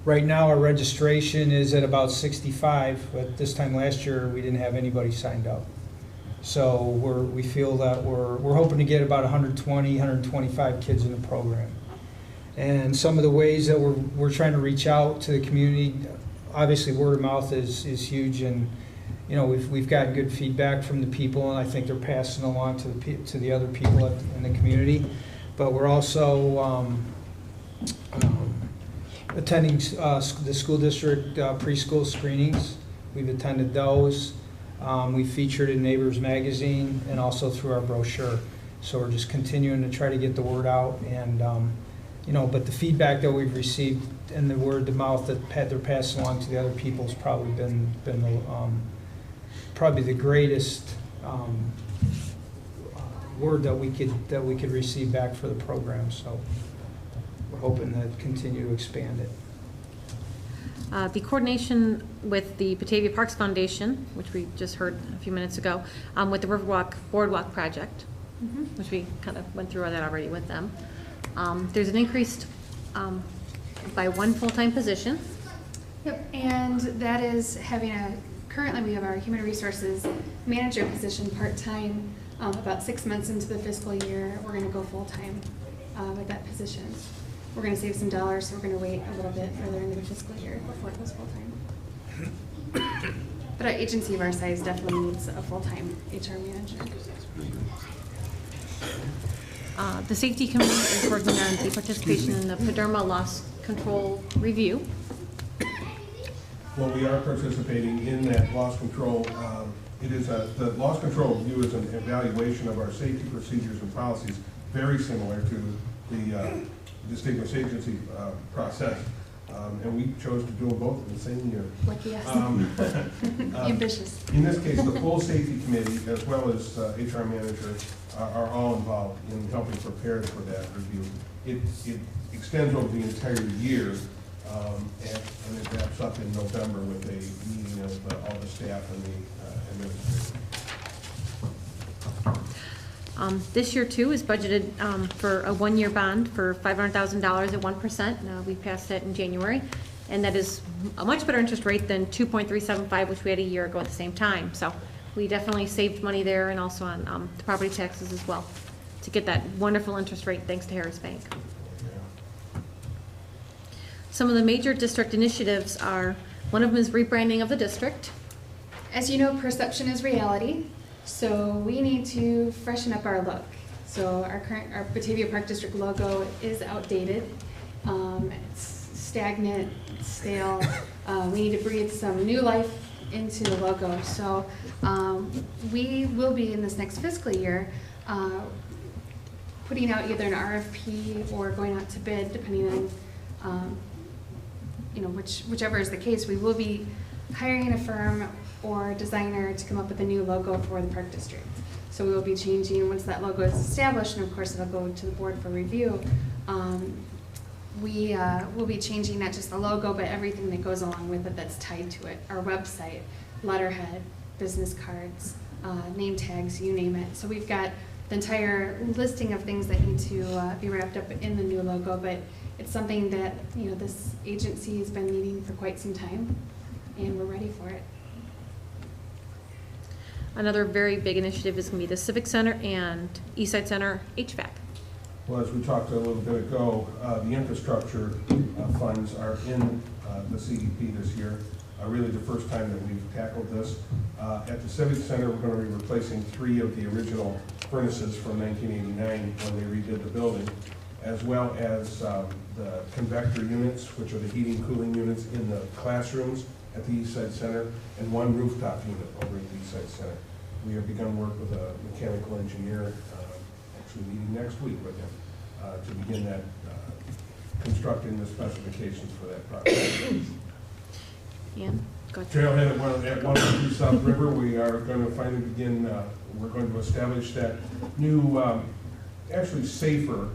Speaker 11: Right now, our registration is at about 65, but this time last year, we didn't have anybody signed up. So we feel that we're hoping to get about 120, 125 kids in the program. And some of the ways that we're trying to reach out to the community, obviously word of mouth is huge, and we've gotten good feedback from the people, and I think they're passing along to the other people in the community. But we're also attending the school district preschool screenings. We've attended those. We featured in Neighbors Magazine and also through our brochure. So we're just continuing to try to get the word out, and but the feedback that we've received and the word of mouth that they're passing along to the other people has probably been probably the greatest word that we could receive back for the program. So we're hoping to continue to expand it.
Speaker 15: The coordination with the Batavia Parks Foundation, which we just heard a few minutes ago, with the Riverwalk Boardwalk project, which we kind of went through that already with them. There's an increase by 1 full-time position.
Speaker 2: Yep, and that is currently we have our human resources manager position part-time. About 6 months into the fiscal year, we're going to go full-time with that position. We're going to save some dollars, so we're going to wait a little bit further into the fiscal year before it goes full-time. But an agency of our size definitely needs a full-time HR manager.
Speaker 15: The safety committee is working on the participation in the Paderma Loss Control Review.
Speaker 5: Well, we are participating in that loss control. The loss control review is an evaluation of our safety procedures and policies, very similar to the distinguished agency process, and we chose to do them both in the same year.
Speaker 2: Lucky us. Ambitious.
Speaker 5: In this case, the full safety committee, as well as HR manager, are all involved in helping prepare for that review. It extends over the entire year, And it wraps up in November with a meeting of all the staff and the administrators.
Speaker 15: This year, too, is budgeted for a one-year bond for $500,000 at 1%. We passed that in January, and that is a much better interest rate than 2.375, which we had a year ago at the same time. So we definitely saved money there, and also on the property taxes as well, to get that wonderful interest rate thanks to Harris Bank. Some of the major district initiatives are, one of them is rebranding of the district.
Speaker 2: As you know, perception is reality, so we need to freshen up our look. So our Batavia Park District logo is outdated. It's stagnant, it's stale. We need to breathe some new life into the logo. So we will be in this next fiscal year putting out either an RFP or going out to bid, depending on whichever is the case. We will be hiring a firm or designer to come up with a new logo for the Park District. So we will be changing, once that logo is established, and of course it'll go to the board for review, we will be changing not just the logo, but everything that goes along with it that's tied to it. Our website, letterhead, business cards, name tags, you name it. So we've got the entire listing of things that need to be wrapped up in the new logo, but it's something that this agency has been needing for quite some time, and we're ready for it.
Speaker 15: Another very big initiative is going to be the Civic Center and Eastside Center HVAC.
Speaker 5: Well, as we talked a little bit ago, the infrastructure funds are in the CDP this year. Really the first time that we've tackled this. At the Civic Center, we're going to be replacing 3 of the original furnaces from 1989 when they redid the building, as well as the convector units, which are the heating cooling units in the classrooms at the Eastside Center, and 1 rooftop unit over at the Eastside Center. We have begun work with a mechanical engineer, actually meeting next week with him, to begin that, constructing the specifications for that project.
Speaker 15: Ian, go ahead.
Speaker 5: Trailhead at 102 South River, we are going to finally begin, we're going to establish that new, actually safer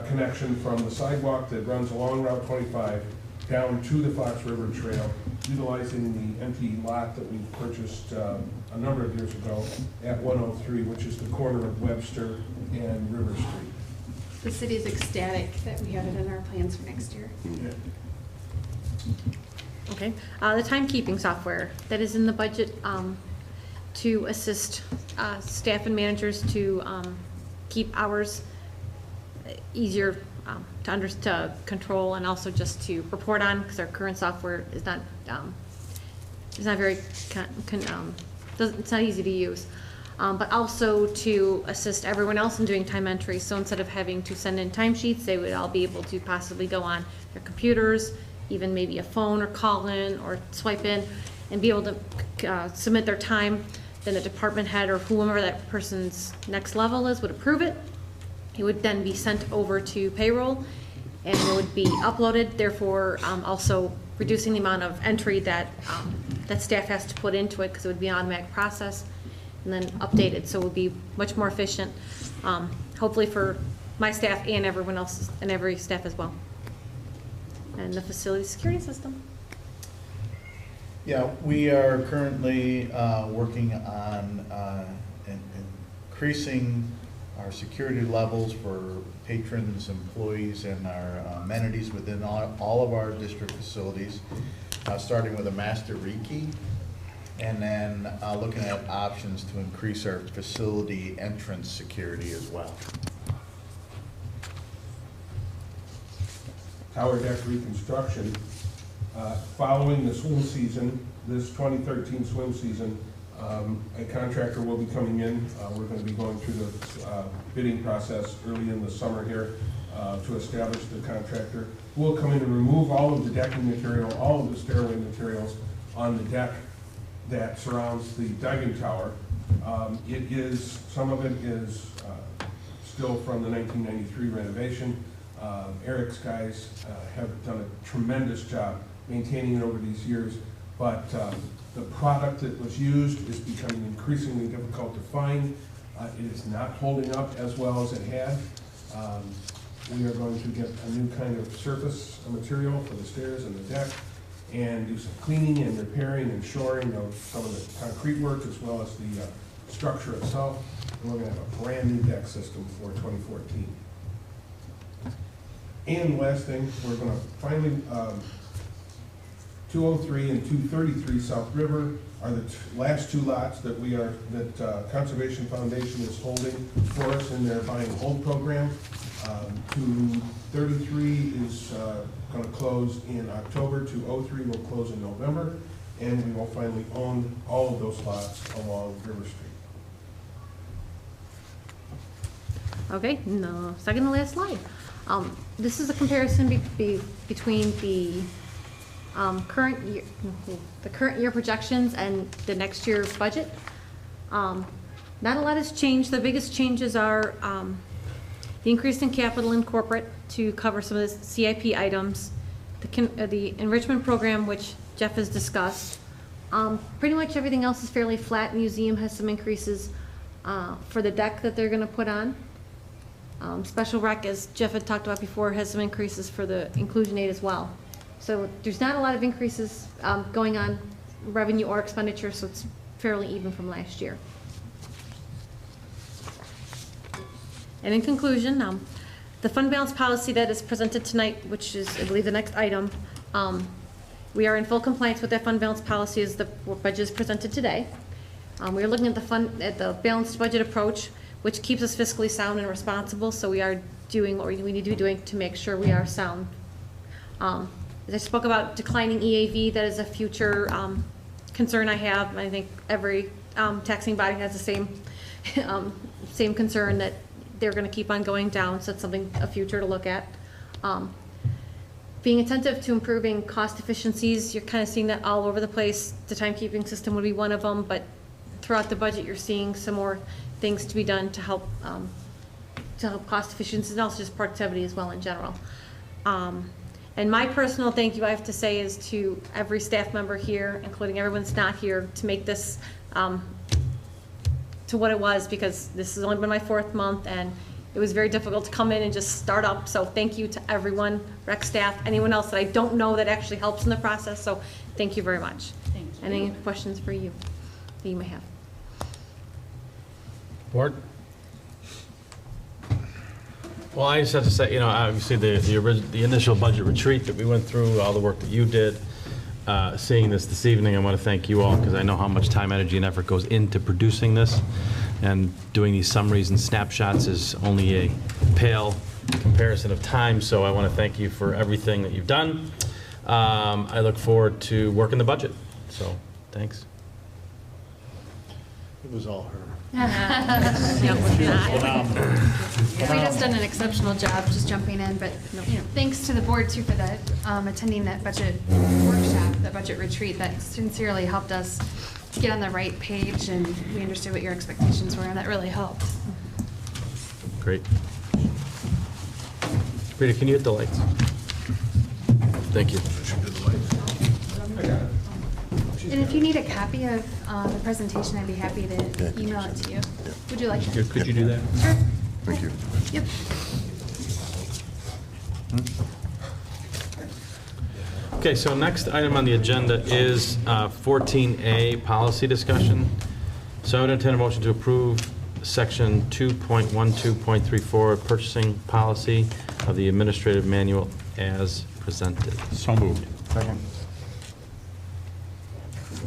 Speaker 5: connection from the sidewalk that runs along Route 25 down to the Fox River Trail, utilizing the empty lot that we purchased a number of years ago at 103, which is the corner of Webster and River Street.
Speaker 2: The city is ecstatic that we have it in our plans for next year.
Speaker 5: Yeah.
Speaker 15: Okay, the timekeeping software that is in the budget to assist staff and managers to keep hours easier to control, and also just to report on, because our current software is not very it's not easy to use. But also to assist everyone else in doing time entry. So instead of having to send in timesheets, they would all be able to possibly go on their computers, even maybe a phone, or call in or swipe in, and be able to submit their time. Then the department head or whoever that person's next level is would approve it. It would then be sent over to payroll, and it would be uploaded, therefore also reducing the amount of entry that that staff has to put into it, because it would be an automatic process, and then updated, so it would be much more efficient, hopefully for my staff and everyone else and every staff as well. And the facility security system.
Speaker 10: Yeah, we are currently working on increasing our security levels for patrons, employees, and our amenities within all of our district facilities, starting with a master rekey, and then looking at options to increase our facility entrance security as well.
Speaker 5: Tower deck reconstruction. Following the swim season, this 2013 swim season, a contractor will be coming in. We're going to be going through the bidding process early in the summer here to establish the contractor. We'll come in and remove all of the decking material, all of the stairway materials on the deck that surrounds the diving tower. Some of it is still from the 1993 renovation. Eric's guys have done a tremendous job maintaining it over these years, but the product that was used is becoming increasingly difficult to find. It is not holding up as well as it had. we are going to get a new kind of surface material for the stairs and the deck, and do some cleaning and repairing and shoring of some of the concrete work as well as the structure itself. And we're going to have a brand new deck system for 2014. And last thing, we're going to finally, 203 and 233 South River are the last two lots that Conservation Foundation is holding for us in their buy and hold program. 233 is going to close in October, 203 will close in November, and we will finally own all of those lots along River Street.
Speaker 15: Okay, no, second to last slide. This is a comparison between the current year projections and the next year budget. Not a lot has changed. The biggest changes are the increase in capital in corporate to cover some of the CIP items, the enrichment program, which Jeff has discussed. Pretty much everything else is fairly flat. Museum has some increases for the deck that they're going to put on. Special rec, as Jeff had talked about before, has some increases for the inclusion aid as well. So there's not a lot of increases going on revenue or expenditure, so it's fairly even from last year. And in conclusion, the fund balance policy that is presented tonight, which is, I believe, the next item, we are in full compliance with that fund balance policy as the budget is presented today. We are looking at the balanced budget approach, which keeps us fiscally sound and responsible, so we are doing what we need to be doing to make sure we are sound. As I spoke about declining EAV, that is a future concern I have, and I think every taxing body has the same concern, that they're going to keep on going down, so it's something, a future to look at. Being attentive to improving cost efficiencies, you're kind of seeing that all over the place. The timekeeping system would be one of them, but throughout the budget, you're seeing some more things to be done to help cost efficiency and also just productivity as well in general. And my personal thank you, I have to say, is to every staff member here, including everyone that's not here, to make this to what it was, because this has only been my 4th month, and it was very difficult to come in and just start up. So thank you to everyone, rec staff, anyone else that I don't know that actually helps in the process. So thank you very much. Thank you. Any questions for you that you may have?
Speaker 1: Board? Well, I just have to say, obviously the initial budget retreat that we went through, all the work that you did, seeing this evening, I want to thank you all, because I know how much time, energy, and effort goes into producing this, and doing these summaries and snapshots is only a pale comparison of time, so I want to thank you for everything that you've done. I look forward to working the budget, so thanks.
Speaker 10: It was all her.
Speaker 2: Rita's done an exceptional job just jumping in, but thanks to the board too for that, attending that budget workshop, that budget retreat. That sincerely helped us get on the right page, and we understood what your expectations were, and that really helped.
Speaker 1: Great. Rita, can you hit the lights? Thank you.
Speaker 2: And if you need a copy of the presentation, I'd be happy to email it to you. Would you like that?
Speaker 1: Could you do that?
Speaker 2: Sure.
Speaker 3: Thank you.
Speaker 2: Yep.
Speaker 1: Okay, so next item on the agenda is 14A, policy discussion. So I would entertain a motion to approve section 2.12.34, purchasing policy of the administrative manual as presented.
Speaker 16: So moved. Second.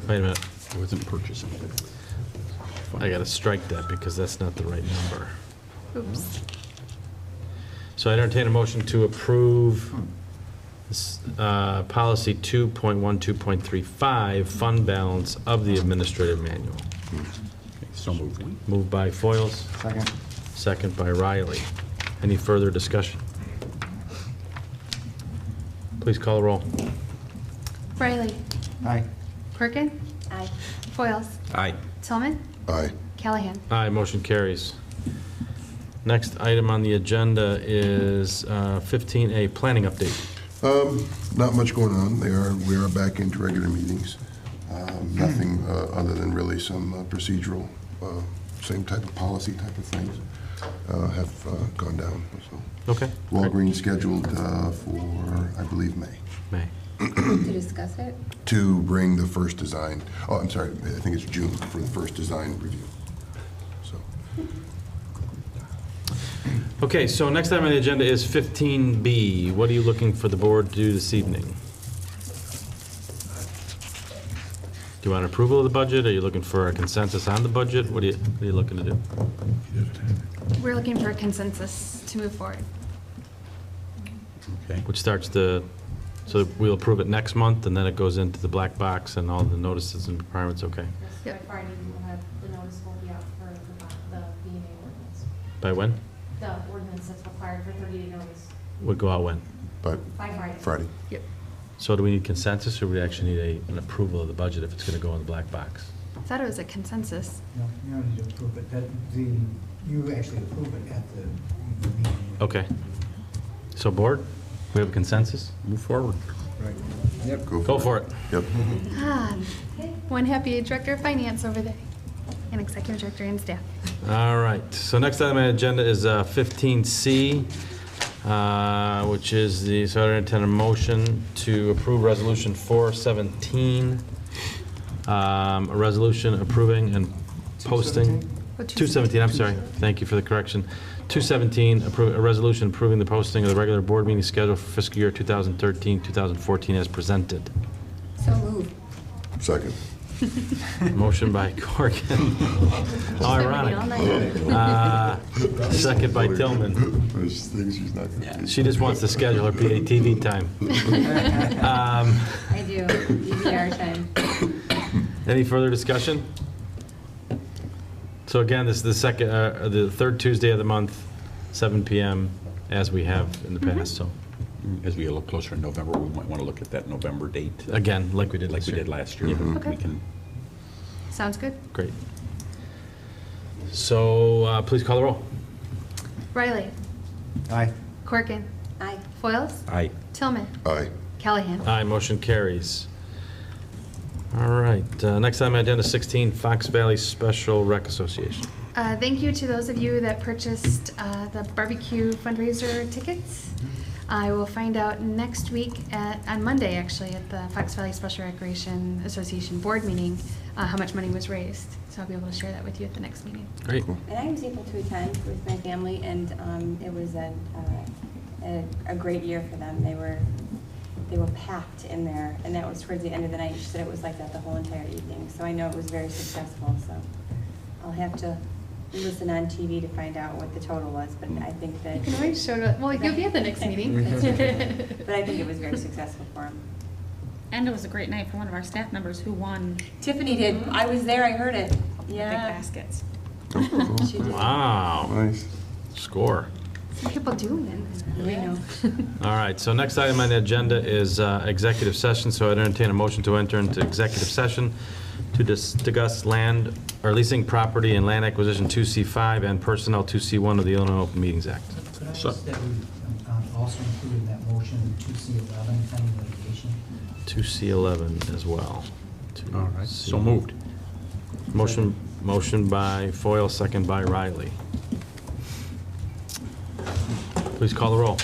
Speaker 1: Wait a minute.
Speaker 16: It wasn't purchasing.
Speaker 1: I got to strike that because that's not the right number.
Speaker 2: Oops.
Speaker 1: So I entertain a motion to approve this, policy 2.12.35, fund balance of the administrative manual.
Speaker 16: So moved.
Speaker 1: Moved by Foils.
Speaker 16: Second.
Speaker 1: Second by Riley. Any further discussion? Please call the roll.
Speaker 2: Riley.
Speaker 16: Aye.
Speaker 2: Corkin.
Speaker 6: Aye.
Speaker 2: Foils.
Speaker 16: Aye.
Speaker 2: Tillman.
Speaker 3: Aye.
Speaker 2: Callahan.
Speaker 1: Aye, motion carries. Next item on the agenda is 15A, planning update.
Speaker 3: Not much going on. We are back into regular meetings. Nothing other than really some procedural, same type of policy type of things. have gone down. So.
Speaker 1: Okay.
Speaker 3: Walgreens scheduled for, I believe, May.
Speaker 1: May.
Speaker 6: To discuss it?
Speaker 3: To bring the first design, oh, I'm sorry, I think it's June for the first design review. So,
Speaker 1: Okay, so next item on the agenda is 15B. What are you looking for the board to do this evening? Do you want approval of the budget? Are you looking for a consensus on the budget? What are you looking to do?
Speaker 2: We're looking for a consensus to move forward.
Speaker 16: Okay.
Speaker 1: Which starts so we'll approve it next month, and then it goes into the black box and all the notices and requirements, okay?
Speaker 15: By Friday, we'll have, the notice will be out for the B&A ordinance.
Speaker 1: By when?
Speaker 15: The ordinance that's required for 30-day notice.
Speaker 1: Would go out when?
Speaker 3: but
Speaker 15: By Friday.
Speaker 3: Friday.
Speaker 2: Yep.
Speaker 1: So do we need consensus, or we actually need an approval of the budget if it's going to go in the black box?
Speaker 2: I thought it was a consensus.
Speaker 17: No, you don't need to approve it. You actually approve it at the meeting.
Speaker 1: Okay. So board, we have a consensus?
Speaker 16: Move forward.
Speaker 17: Right.
Speaker 3: Yep.
Speaker 1: Go for it.
Speaker 3: Yep.
Speaker 2: One happy director of finance over there, and executive director and staff.
Speaker 1: All right, so next item on the agenda is 15C, which is so I entertain a motion to approve Resolution 417, a resolution approving and posting. 217, I'm sorry. Thank you for the correction. 217, a resolution approving the posting of the regular board meeting schedule for fiscal year 2013-2014 as presented.
Speaker 6: So moved.
Speaker 3: Second.
Speaker 1: Motion by Corrigan. How ironic. Second by Tillman.
Speaker 3: There's things she's not going to do.
Speaker 1: She just wants to schedule her PATV time.
Speaker 6: I do. DVR time.
Speaker 1: Any further discussion? So again, this is the third Tuesday of the month, 7 PM, as we have in the past, so.
Speaker 16: As we get a little closer in November, we might want to look at that November date.
Speaker 1: Again, like we did
Speaker 16: Like
Speaker 1: last
Speaker 16: we
Speaker 1: year.
Speaker 16: did last year.
Speaker 2: Okay.
Speaker 16: We can.
Speaker 2: Sounds good.
Speaker 1: Great. So please call the roll.
Speaker 2: Riley.
Speaker 10: Aye.
Speaker 2: Corrigan.
Speaker 6: Aye.
Speaker 2: Foils.
Speaker 16: Aye.
Speaker 2: Tillman.
Speaker 3: Aye.
Speaker 2: Callahan.
Speaker 1: Aye, motion carries. All right, next item on agenda 16, Fox Valley Special Rec Association.
Speaker 2: Thank you to those of you that purchased the barbecue fundraiser tickets. I will find out next week on Monday, actually, at the Fox Valley Special Recreation Association board meeting, how much money was raised. So I'll be able to share that with you at the next meeting.
Speaker 1: Great.
Speaker 6: And I was able to attend with my family, and it was a great year for them. They were packed in there, and that was towards the end of the night. She said it was like that the whole entire evening. So I know it was very successful. So I'll have to listen on TV to find out what the total was, but I think that...
Speaker 2: You can always show it. Well, you'll be at the next meeting.
Speaker 6: But I think it was very successful for them.
Speaker 7: And it was a great night for one of our staff members who won
Speaker 6: Tiffany did. I was there. I heard it.
Speaker 7: big
Speaker 6: Yeah.
Speaker 7: baskets.
Speaker 6: She did.
Speaker 1: Wow.
Speaker 3: Nice.
Speaker 1: Score.
Speaker 2: Some people do win.
Speaker 6: We know.
Speaker 1: All right, so next item on the agenda is executive session, so I'd entertain a motion to enter into executive session to discuss land or leasing property and land acquisition 2C5 and personnel 2C1 of the Illinois Open Meetings Act.
Speaker 17: Could I ask that we also include in that motion 2C11, pending litigation?
Speaker 1: 2C11 as well.
Speaker 16: All right, so moved.
Speaker 1: Motion by Foyle, second by Riley. Please call the roll.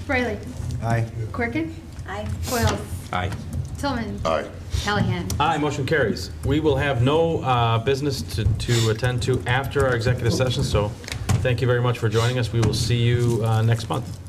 Speaker 2: Riley.
Speaker 10: Aye.
Speaker 2: Corrigan.
Speaker 6: Aye.
Speaker 2: Foils.
Speaker 16: Aye.
Speaker 2: Tillman.
Speaker 3: Aye.
Speaker 2: Callahan.
Speaker 1: Aye, motion carries. We will have no business to attend to after our executive session, so thank you very much for joining us. We will see you next month.